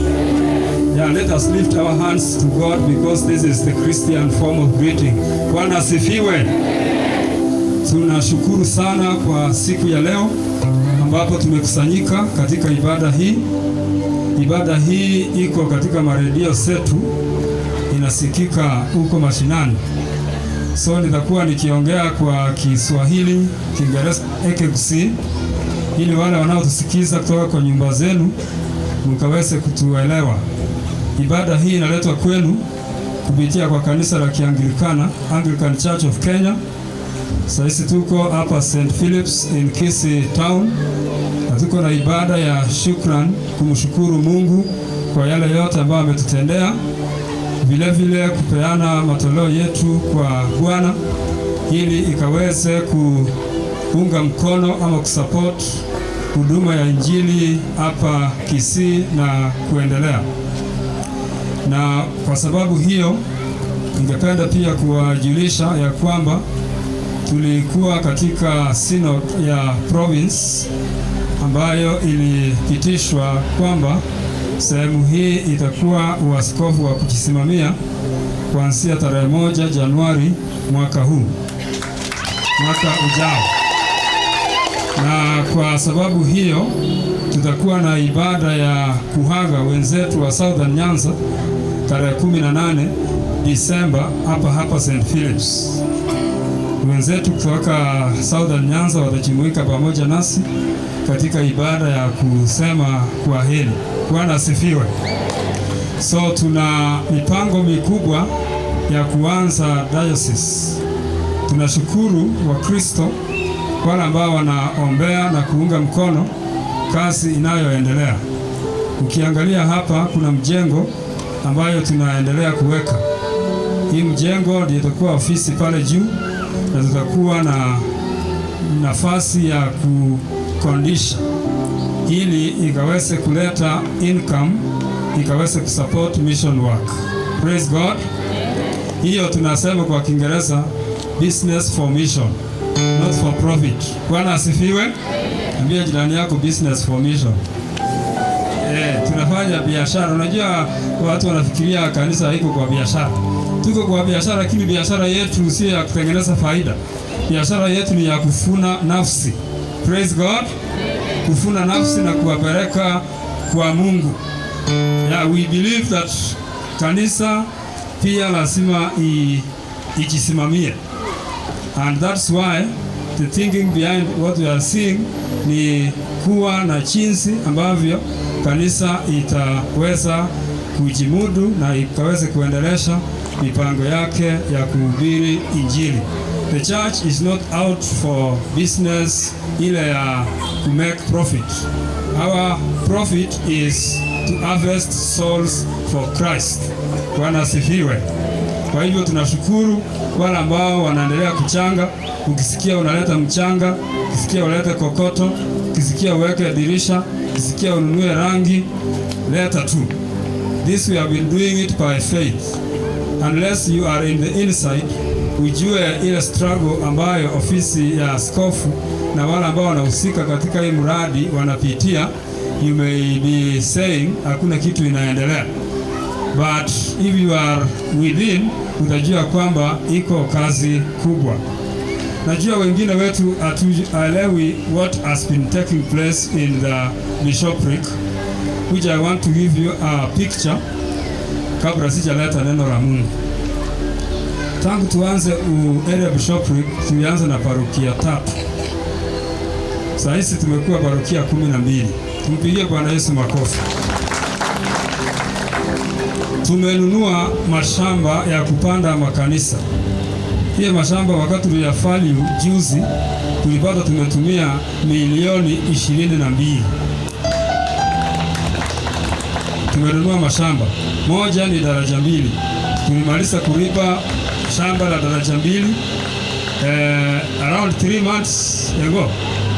Yeah, let us lift our hands to God because this is the Christian form of greeting. Bwana asifiwe. Tunashukuru sana kwa siku ya leo ambapo tumekusanyika katika ibada hii. Ibada hii iko katika maredio zetu, inasikika huko mashinani. So nitakuwa nikiongea kwa Kiswahili, Kiingereza, ACK, ili wale wanaotusikiza kutoka kwa nyumba zenu mkaweze kutuelewa. Ibada hii inaletwa kwenu kupitia kwa kanisa la Kianglikana, Anglican Church of Kenya. Sasa tuko hapa St. Philip's in Kisii Town, na tuko na ibada ya shukran kumshukuru Mungu kwa yale yote ambayo ametutendea. Vile vile kupeana matoleo yetu kwa Bwana ili ikaweze kuunga mkono ama kusupport huduma ya Injili hapa Kisii na kuendelea. Na kwa sababu hiyo ningependa pia kuwajulisha ya kwamba tulikuwa katika synod ya province ambayo ilipitishwa kwamba sehemu hii itakuwa uaskofu wa kujisimamia kuanzia tarehe 1 Januari mwaka huu, mwaka ujao. Na kwa sababu hiyo tutakuwa na ibada ya kuhaga wenzetu wa Southern Nyanza tarehe 18 Disemba hapa St. Philip's. Wenzetu kutoka Southern Nyanza watajumuika pamoja nasi katika ibada ya kusema kwaheri. Bwana asifiwe. So tuna mipango mikubwa ya kuanza diocese. Tunashukuru Wakristo wale ambao wanaombea na kuunga mkono kazi inayoendelea. Ukiangalia hapa kuna mjengo ambayo tunaendelea kuweka. Hii mjengo ndio itakuwa ofisi pale juu, na tutakuwa na nafasi ya kukondisha ili ikaweze kuleta income, ikaweze kusupport mission work. Praise God. Hiyo tunasema kwa Kiingereza business for mission, not for profit. Bwana asifiwe. Ambia jirani yako business for mission. Tunafanya biashara. Unajua watu wanafikiria kanisa haiko kwa biashara. Tuko kwa biashara, lakini biashara yetu si ya kutengeneza faida. Biashara yetu ni ya kufuna nafsi. Praise God. Kufuna nafsi na kuwapeleka kwa Mungu. Yeah, we believe that kanisa pia lazima ijisimamie. And that's why the thinking behind what we are seeing ni kuwa na jinsi ambavyo kanisa itaweza kujimudu na ikaweze kuendelesha mipango yake ya kuhubiri Injili. The church is not out for business ile ya to make profit. Our profit is to harvest souls for Christ. Bwana asifiwe. Kwa hivyo tunashukuru wale ambao wanaendelea kuchanga. Ukisikia unaleta mchanga, ukisikia ulete kokoto, ukisikia uweke dirisha, ukisikia ununue rangi, leta tu. This we have been doing it by faith. Unless you are in the inside, ujue ile struggle ambayo ofisi ya askofu na wale ambao wanahusika katika hii mradi wanapitia, you may be saying hakuna kitu inaendelea. But if you are within, utajua kwamba iko kazi kubwa. Najua wengine wetu hatuelewi what has been taking place in the bishopric, which I want to give you a picture kabla sijaleta neno la Mungu. Tangu tuanze area bishopric, tulianza na parokia 3. Sasa hizi tumekuwa parokia 12. Tumpigie Bwana Yesu makofi. Tumenunua mashamba ya kupanda makanisa. Hiyo mashamba wakati tuliyafali juzi tulipata tumetumia milioni 22. Tumenunua mashamba. Moja ni daraja 2. Tulimaliza kulipa shamba la daraja 2 around 3 months ago.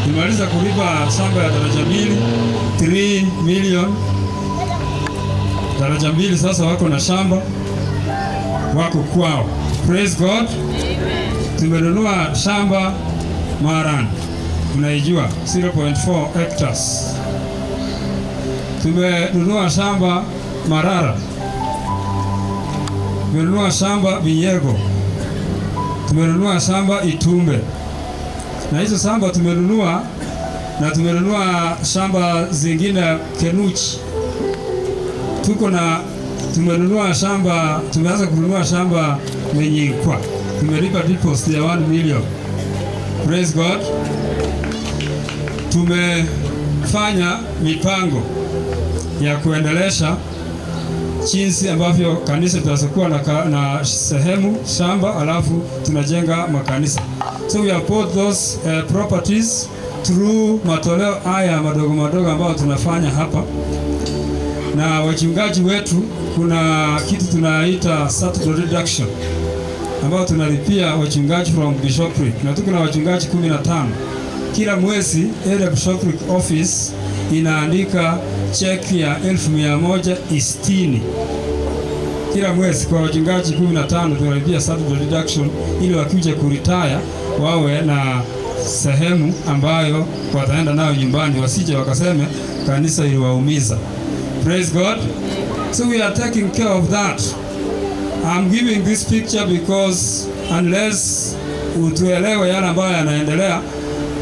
Tulimaliza kulipa shamba ya daraja 2 3 million. Daraja 2 sasa wako na shamba wako kwao. Praise God. Amen. Tumenunua shamba Maran. Unaijua 0.4 hectares. Tumenunua shamba Marara. Tumenunua shamba Binyego. Tumenunua shamba Itumbe. Na hizo shamba tumenunua na tumenunua shamba zingine Kenuchi. Tumenunua shamba, tumeanza kununua shamba Menyikwa. Tumelipa deposit ya 1 million. Praise God. Tumefanya mipango ya kuendelesha jinsi ambavyo kanisa tutakuwa na sehemu shamba alafu tunajenga makanisa. So we have bought those properties through matoleo haya madogo madogo ambayo tunafanya hapa. Na wachungaji wetu kuna kitu tunaita Saturday reduction ambao tunalipia wachungaji from bishopric, na tuko na wachungaji 15. Kila mwezi area bishopric office inaandika cheki ya 1160 kila mwezi kwa wachungaji 15. Tunalipia Saturday reduction ili wakuje kuretire wawe na sehemu ambayo wataenda nayo nyumbani, wasije wakaseme kanisa iliwaumiza. Praise God. So we are taking care of that. I'm giving this picture because unless utuelewe yale ambayo yanaendelea,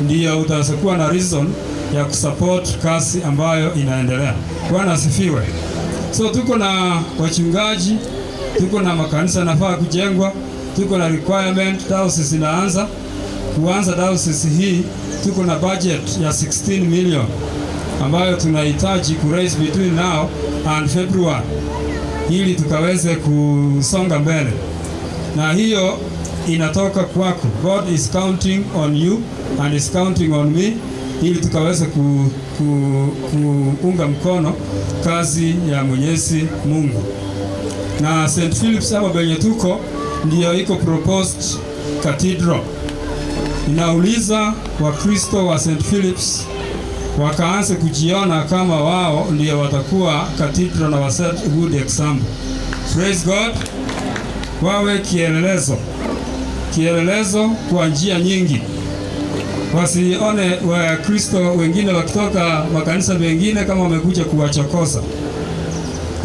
ndio utakuwa na reason ya kusupport kazi ambayo inaendelea. Bwana asifiwe. So tuko na wachungaji, tuko na makanisa nafaa kujengwa, tuko na requirement. Diocese inaanza kuanza diocese hii, tuko na budget ya 16 million ambayo tunahitaji ku raise between now and February ili tukaweze kusonga mbele, na hiyo inatoka kwako. God is counting on you and is counting on me ili tukaweze kuunga mkono kazi ya Mwenyezi Mungu. Na St. Philip's hapa benye tuko ndio iko proposed cathedral. Inauliza Wakristo wa St. Philip's wakaanze kujiona kama wao ndio watakuwa cathedral na waset good example. Praise God. Wawe kielelezo kwa njia nyingi. Wasione Wakristo wengine wakitoka makanisa mengine kama wamekuja kuwachokoza.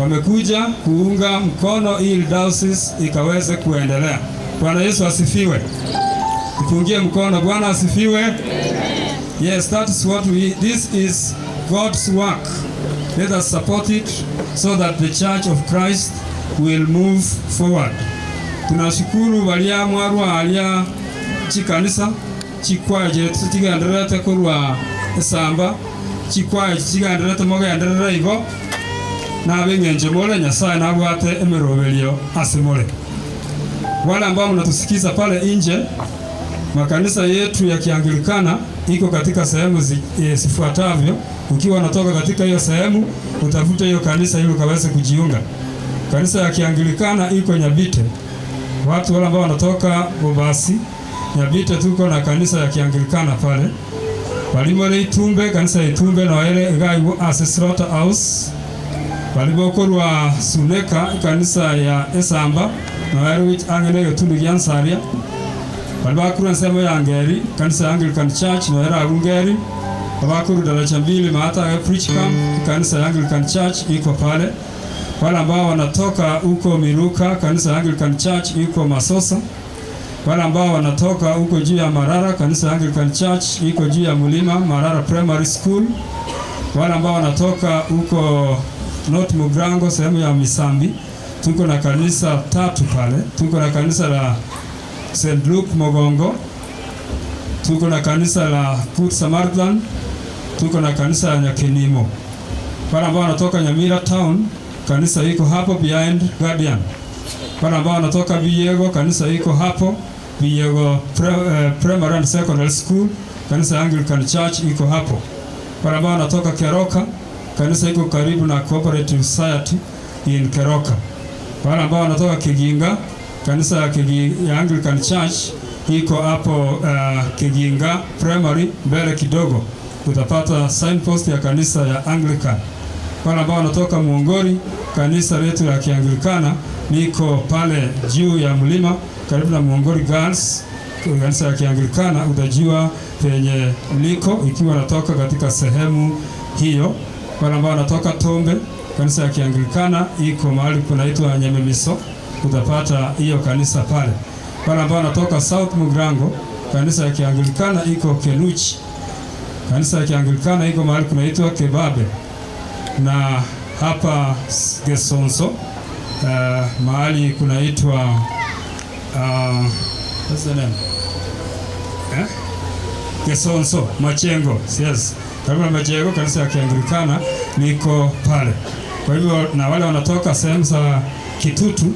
Wamekuja kuunga mkono ili diocese ikaweze kuendelea. Bwana Yesu asifiwe. Tupungie mkono. Bwana asifiwe. Yes, that is what this is God's work. Let us support it so that the Church of Christ will move forward. Tunashukuru walia mwarwa alia chikanisa chikwa jetu tiganderete kurwa esamba chikwa chiganderete mogenderere igo na bengenje mole Nyasaye nabwate emerobelio asimole. Wale ambao mnatusikiza pale nje, makanisa yetu ya Kianglikana iko katika sehemu zifuatavyo. Ukiwa unatoka katika hiyo sehemu, utafuta hiyo kanisa ili ukaweze kujiunga. Kanisa ya Kianglikana iko Nyabite. Watu wale ambao wanatoka Bobasi, Nyabite tuko na kanisa ya Kianglikana pale. Walimole Itumbe, kanisa ya Itumbe na wale ngai Aseslaughter House. Walibokorwa Suneka, kanisa ya Esamba na wale which angene yotundu gyansaria. Walibakuru nsemo ya Ngeri, kanisa ya Anglican Church na wale Ngeri. Walibakuru Daraja Mbili Maata Preach Camp, kanisa ya Anglican Church iko pale. Wale ambao wanatoka huko Miruka, kanisa ya Anglican Church iko Masosa. Wale ambao wanatoka huko juu ya Marara, kanisa ya Anglican Church iko juu ya Mulima Marara Primary School. Wale ambao wanatoka huko North Mugrango, sehemu ya Misambi, tuko na kanisa 3 pale. Tuko na kanisa la St. Luke Mogongo, tuko na kanisa la Good Samaritan, tuko na kanisa la Nyakenimo. Wale ambao wanatoka Nyamira Town, kanisa iko hapo behind Guardian. Wale ambao wanatoka Biyego, kanisa iko hapo Biyego Primary and Secondary School, kanisa Anglican Church iko hapo. Wale ambao wanatoka Keroka, kanisa iko karibu na Cooperative Society in Keroka. Wale ambao wanatoka Kiginga, kanisa ya Anglican Church iko hapo Kiginga Primary, mbele kidogo utapata signpost ya kanisa ya Anglican. Wale ambao wanatoka Muongori, kanisa letu la Kianglikana liko pale juu ya mlima karibu na Muongori Girls. Kanisa ya Kianglikana utajua penye liko ikiwa natoka katika sehemu hiyo. Wale ambao wanatoka Tombe, kanisa ya Kianglikana iko mahali kunaitwa Nyamemiso, utapata hiyo kanisa pale. Wale ambao wanatoka South Mugrango, kanisa ya Kianglikana iko Kenuchi. Kanisa ya Kianglikana iko mahali kunaitwa Kebabe. Na hapa Gesonso, mahali kunaitwa what's the name? Gesonso, Machengo, yes. Karibu na Machengo, kanisa ya Kianglikana liko pale. Kwa hivyo na wale wanatoka sehemu za Kitutu,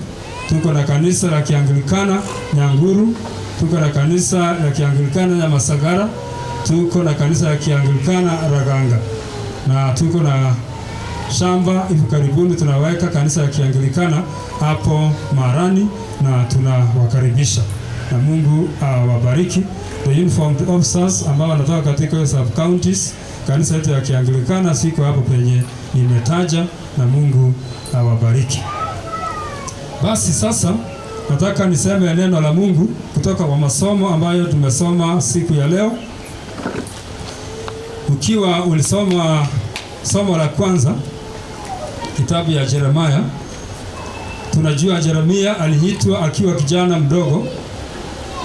tuko na kanisa la Kianglikana Nyanguru, tuko na kanisa la Kianglikana ya Masagara, tuko na kanisa la Kianglikana Raganga, na tuko na shamba hivi karibuni tunaweka kanisa ya Kianglikana hapo Marani na tunawakaribisha. Na Mungu awabariki. The uniformed officers ambao wanatoka katika sub counties, kanisa yetu ya Kianglikana siko hapo penye nimetaja, na Mungu awabariki. Basi sasa nataka niseme neno la Mungu kutoka kwa masomo ambayo tumesoma siku ya leo. Ukiwa ulisoma somo la kwanza kitabu ya Yeremia, tunajua Yeremia aliitwa akiwa kijana mdogo,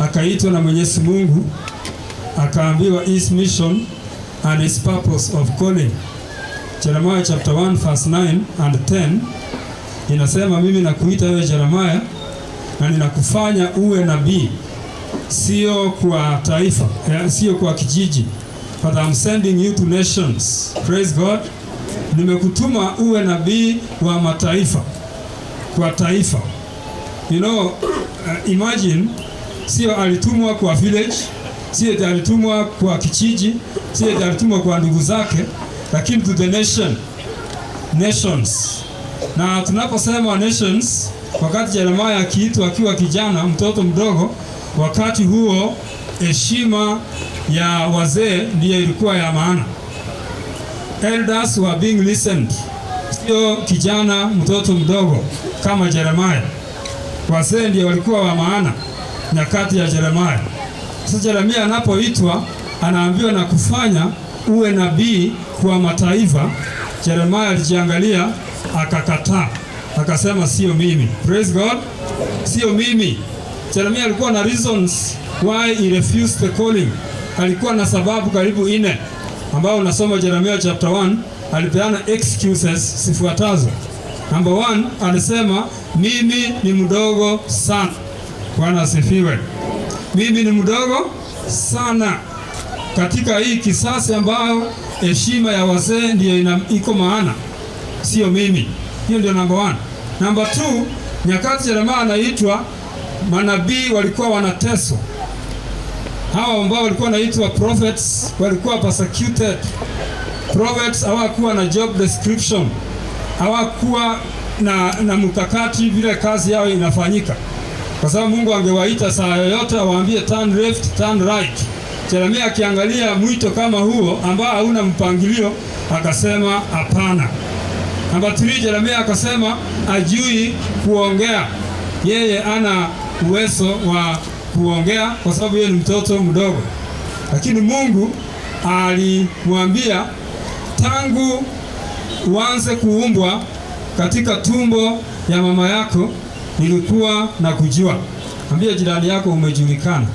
akaitwa na Mwenyezi Mungu, akaambiwa his mission and his purpose of calling. Jeremiah chapter 1 verse 9 and 10 inasema, mimi nakuita wewe Yeremia na ninakufanya uwe nabii, sio kwa taifa, sio kwa kijiji, but I'm sending you to nations. Praise God. Nimekutuma uwe nabii wa mataifa, kwa taifa. You know, imagine, sio alitumwa kwa village, sio alitumwa kwa kijiji, sio alitumwa kwa ndugu zake, lakini to the nations. Na tunaposema nations, wakati Yeremia akiitwa akiwa kijana, mtoto mdogo, wakati huo heshima ya wazee ndiyo ilikuwa ya maana. Elders were being listened. Sio kijana mtoto mdogo kama Yeremia. Wazee ndio walikuwa wa maana nyakati ya Yeremia. Sasa Yeremia anapoitwa anaambiwa na kufanya uwe nabii kwa mataifa. Yeremia alijiangalia akakataa, akasema sio mimi. Praise God. Sio mimi. Yeremia alikuwa na reasons why he refused the calling. Alikuwa na sababu karibu 4 ambao unasoma Yeremia chapter 1, alipeana excuses zifuatazo. Number 1, alisema mimi ni mdogo sana. Bwana asifiwe. Mimi ni mdogo sana katika hii kisasi ambao heshima ya wazee ndio iko maana, sio mimi. Hiyo ndio number 1. Number 2, nyakati Yeremia anaitwa manabii walikuwa wanateswa. Hawa ambao walikuwa wanaitwa prophets walikuwa persecuted. Prophets hawakuwa na job description, hawakuwa na mkakati vile kazi yao inafanyika, kwa sababu Mungu angewaita saa yoyote awaambie turn left, turn right. Yeremia akiangalia mwito kama huo ambao hauna mpangilio akasema hapana. Namba 3, Yeremia akasema ajui kuongea, yeye ana uwezo wa kuongea kwa sababu yeye ni mtoto mdogo. Lakini Mungu alimwambia tangu uanze kuumbwa katika tumbo ya mama yako nilikuwa na kujua. Ambia jirani yako umejulikana.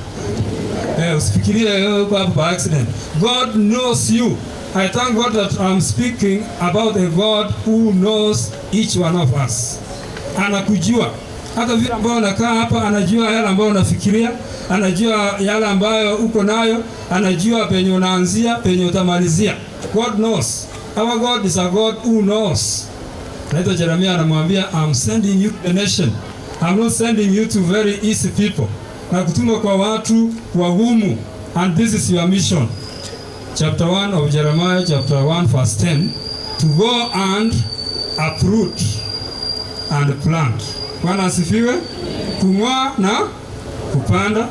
Usifikirie uko hapa by accident. God knows you. I thank God that I'm speaking about a God who knows each one of us. Anakujua. Hata vile ambao unakaa hapa, anajua yale ambayo unafikiria, anajua yale ambayo uko nayo, anajua penye unaanzia, penye utamalizia. God knows. Our God is a God who knows. Naitwa Yeremia anamwambia I'm sending you to the nation. I'm not sending you to very easy people. Na kutuma kwa watu wagumu, and this is your mission. Chapter 1 of Jeremiah, chapter 1 verse 10, to go and uproot and plant. Bwana asifiwe. Kung'oa na kupanda.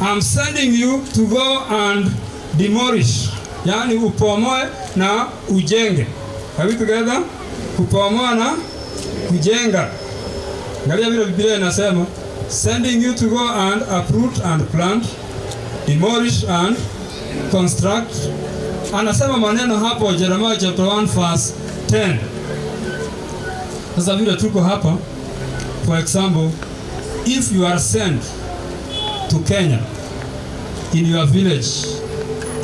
I'm sending you to go and demolish. Yani upomoe na ujenge. Are we together? Kupomoa na kujenga. Angalia vile Biblia inasema, sending you to go and uproot and plant, demolish and construct. Anasema maneno hapo Jeremiah chapter 1 verse 10. Sasa vile tuko hapa, for example, if you are sent to Kenya, in your village,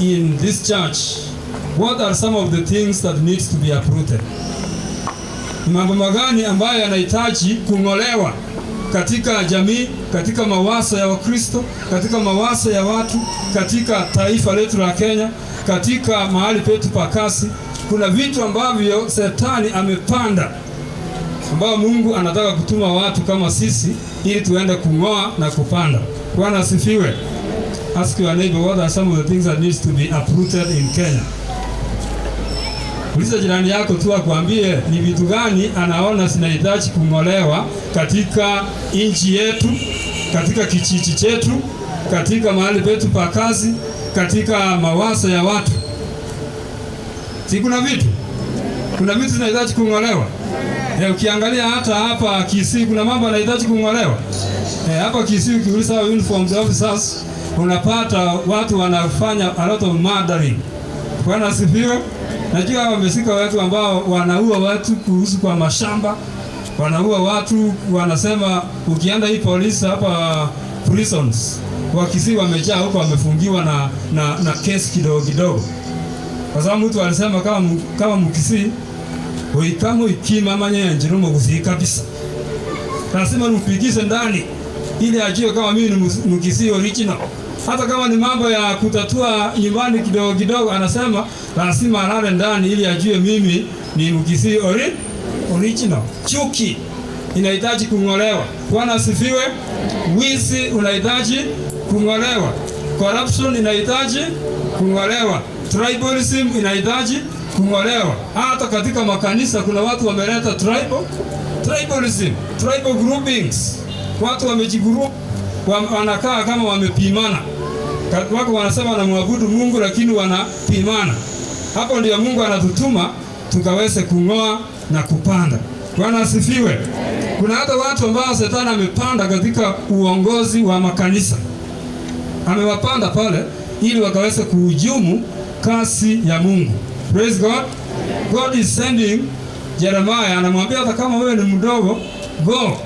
in this church, what are some of the things that needs to be uprooted? Ni mambo magani ambayo yanahitaji kung'olewa katika jamii, katika mawazo ya Wakristo, katika mawazo ya watu, katika taifa letu la Kenya, katika mahali petu pa kazi? Kuna vitu ambavyo Shetani amepanda, ambao Mungu anataka kutuma watu kama sisi ili tuende kung'oa na kupanda. Bwana asifiwe. Ask your neighbor, what are some of the things that needs to be uprooted in Kenya? Uliza jirani yako tu akwambie ni vitu gani anaona zinahitaji kung'olewa katika nchi yetu, katika kijiji chetu, katika mahali petu pa kazi, katika mawazo ya watu. Si kuna vitu zinahitaji kung'olewa. Ukiangalia hata hapa Kisii kuna mambo yanahitaji kung'olewa. Hapa Kisii ukiuliza uniform officers unapata watu wanafanya a lot of murdering. Bwana asifiwe. Najua wamesika watu ambao wanaua watu kuhusu kwa mashamba, wanaua watu, wanasema ukienda hii polisi hapa prisons Wakisii wamejaa huko, wamefungiwa na kesi kidogo kidogo, kwa sababu mtu alisema kama Mkisii kama ikima manyenjero mugusii kabisa, lazima nimpikishe ndani ili ajue kama mimi ni Mkisii original. Hata kama ni mambo ya kutatua nyumbani kidogo kidogo, anasema lazima alale ndani ili ajue mimi ni Mkisii original. Chuki inahitaji kung'olewa. Bwana asifiwe. Wizi unahitaji kung'olewa. Corruption inahitaji kung'olewa. Tribalism inahitaji kung'olewa. Hata katika makanisa kuna watu wameleta tribalism, tribal groupings. Watu wamejigroup, wanakaa kama wamepimana. Wako wanasema wanamwabudu Mungu lakini wanapimana. Hapo ndio Mungu anatutuma tukaweze kung'oa na kupanda. Bwana asifiwe. Kuna hata watu ambao Shetani amepanda katika uongozi wa makanisa. Amewapanda pale ili wakaweze kuhujumu kazi ya Mungu. Praise God. God is sending Jeremiah, anamwambia hata kama wewe ni mdogo, go,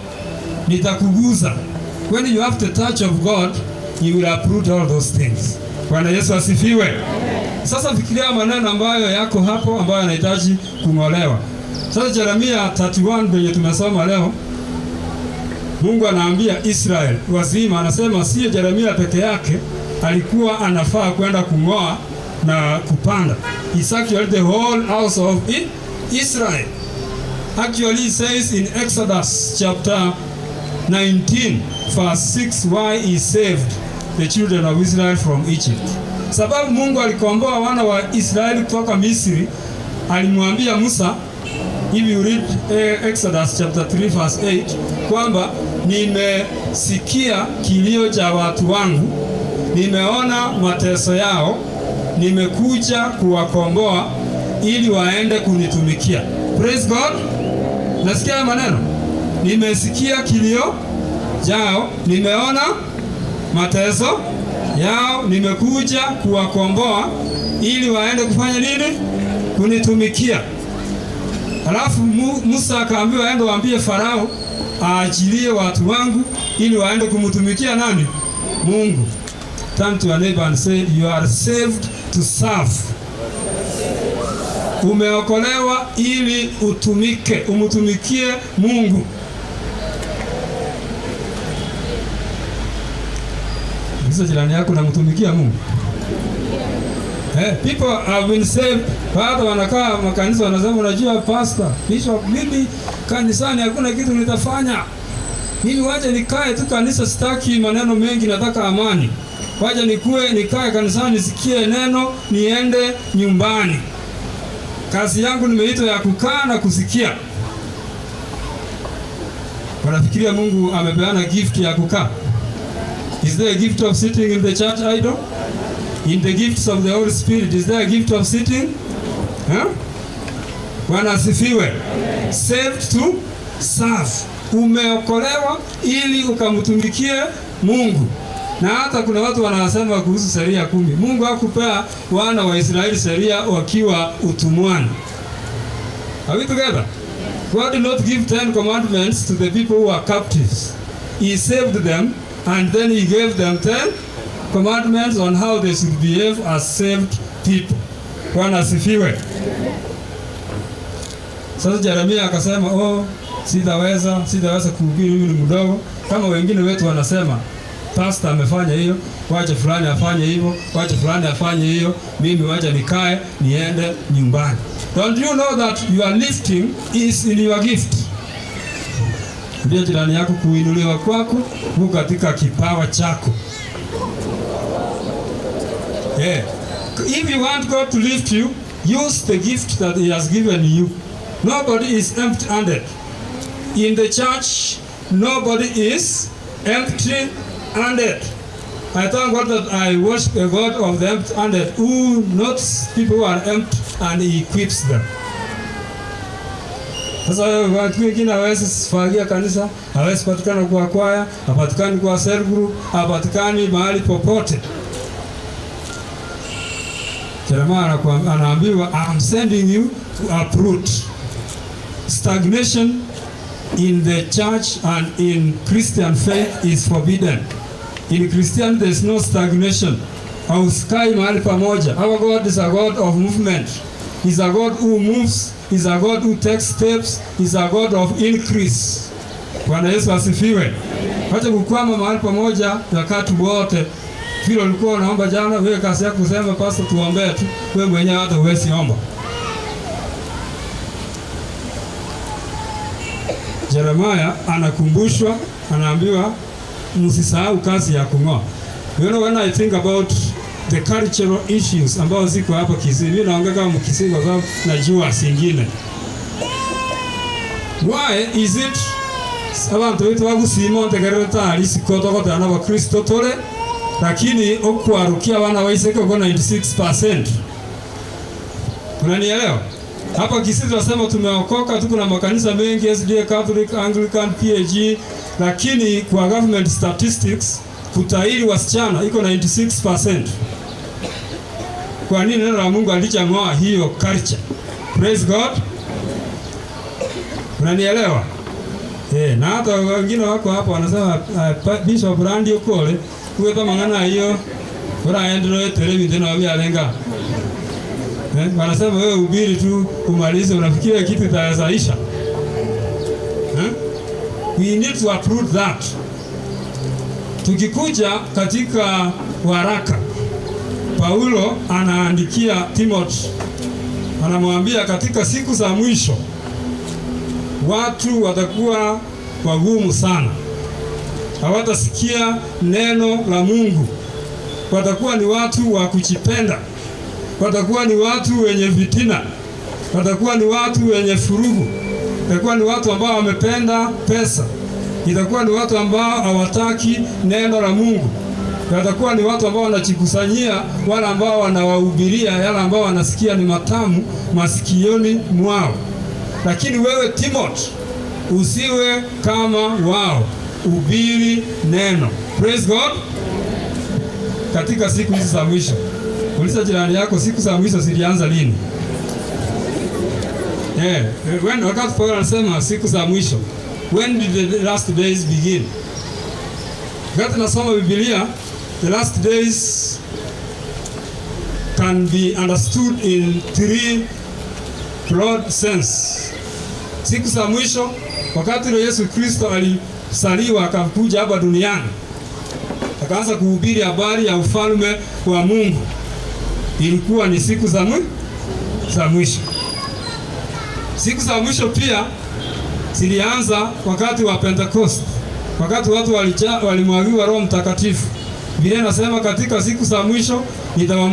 nitakuguza. When you have the touch of God, you will uproot all those things. Bwana Yesu asifiwe. Sasa fikiria maneno ambayo yako hapo ambayo yanahitaji kung'olewa. Sasa Jeremia 31 benye tumesoma leo, Mungu anaambia Israel wazima, anasema sio Jeremia peke yake alikuwa anafaa kwenda kung'oa na kupanda. It's actually the whole house of Israel. Actually it says in Exodus chapter 19 verse 6 why he saved the children of Israel from Egypt. Sababu Mungu alikomboa wana wa Israeli kutoka Misri, alimwambia Musa, if you read Exodus chapter 3 verse 8, kwamba nimesikia kilio cha watu wangu, nimeona mateso yao, nimekuja kuwakomboa ili waende kunitumikia. Praise God. Nasikia maneno? Nimesikia kilio chao, nimeona mateso yao, nimekuja kuwakomboa ili waende kufanya nini? Kunitumikia. Alafu Musa akaambiwa aende waambie Farao aachilie watu wangu ili waende kumtumikia nani? Mungu. Turn to your neighbor and say, you are saved to serve. Umeokolewa ili umtumikie Mungu. Sasa jirani yako namtumikia Mungu. People have been saved. Baada wanakaa makanisa wanasema, unajua pastor, bishop, mimi kanisani hakuna kitu nitafanya. Mimi waje nikae tu kanisa, sitaki maneno mengi, nataka amani. Waje nikae kanisani, sikie neno, niende nyumbani. Kazi yangu nimeitwa ya kukaa na kusikia. Wanafikiria Mungu amepeana gift ya kukaa. Is there a gift of sitting in the church idol? In the gifts of the Holy Spirit, is there a gift of sitting? Bwana asifiwe. Saved to serve. Umeokolewa ili ukamtumikie Mungu. Na hata kuna watu wanasema kuhusu sheria 10. Mungu hakupea wana wa Israeli sheria wakiwa utumwani. Are we together? God did not give 10 commandments to the people who are captives. He saved them and then he gave them 10 commandments on how they should behave as saved people. Bwana asifiwe. Sasa Jeremia akasema, sitaweza kuhubiri, huyu ni mdogo. Kama wengine wetu wanasema, pastor amefanya hiyo, wacha fulani afanye hivyo, wacha fulani afanye hiyo, mimi wacha nikae niende nyumbani. Don't you know that your lifting is in your gift? Ndio jirani yako, kuinuliwa kwako huko katika kipawa chako. If you want God to lift you, use the gift that he has given you. Nobody is empty-handed. In the church, nobody is empty-handed. I thank God that I worship a God of the empty-handed, who notes people who are empty and he equips them. Sasa watu wengine hawezi fagia kanisa, hawezi patikana kwa kwaya, hapatikani kwa cell group, hapatikani mahali popote. Jeremiah anaambiwa, I'm sending you to uproot. Stagnation in the church and in Christian faith is forbidden. In Christian there is no stagnation. Hausikai mahali pamoja. Our God is a God of movement. He's a God who moves. He's a God who takes steps. He's a God of increase. Bwana Yesu asifiwe. Wacha kukwama mahali pamoja wakati wote. Vile ulikuwa unaomba jana, wewe kazi yako kusema pastor tuombee tu, wewe mwenyewe hata huwezi omba. Jeremiah anakumbushwa, anaambiwa msisahau kazi ya kung'oa. You know, when I think about the cultural issues ambao ziko hapa Kisii, mimi naongea kama Mkisii kwa sababu najua singine. Why is it abantu wetu wagusimo tegereta alisikoto kwa tana wa Kristo tole, lakini okwarukia wana waiseke kwa 96%. Unanielewa? Hapa Kisii tunasema tumeokoka, tuko na makanisa mengi, SDA, Catholic, Anglican, PAG, lakini kwa government statistics kutahiri wasichana iko 96%. Kwa nini neno la Mungu alichang'oa hiyo culture? Praise God. Unanielewa? Na hata wengine wako hapa wanasema Bishop Randy Okole kuweka mangana hiyo bora endelee television na wabia lenga. Wanasema wewe ubiri tu umalize, unafikiria kitu kitazaisha. We need to uproot that. Tukikuja katika waraka, Paulo anaandikia Timothy, anamwambia katika siku za mwisho watu watakuwa wagumu sana. hawatasikia neno la Mungu. Watakuwa ni watu wa kujipenda, watakuwa ni watu wenye vitina, watakuwa ni watu wenye furugu, watakuwa ni watu ambao wamependa pesa, itakuwa ni watu ambao hawataki neno la Mungu, watakuwa ni watu ambao wanajikusanyia wale ambao wanawahubiria yale ambao wanasikia ni matamu masikioni mwao. Lakini wewe Timothy, usiwe kama wao, hubiri neno. Praise God. Katika siku hizi za mwisho, uliza jirani yako, siku za mwisho zilianza lini? Wakati Paulo anasema siku za mwisho, when did the last days begin? Wakati nasoma Biblia, the last days can be understood in three broad sense. Siku za mwisho, wakati Yesu Kristo alisaliwa akakuja hapa duniani, akaanza kuhubiri habari ya ufalme wa Mungu, ilikuwa ni siku za mwisho. Siku za mwisho pia zilianza wakati wa Pentecost, wakati watu walimwagiwa Roho Mtakatifu. Biblia inasema katika siku za mwisho nitawamwagia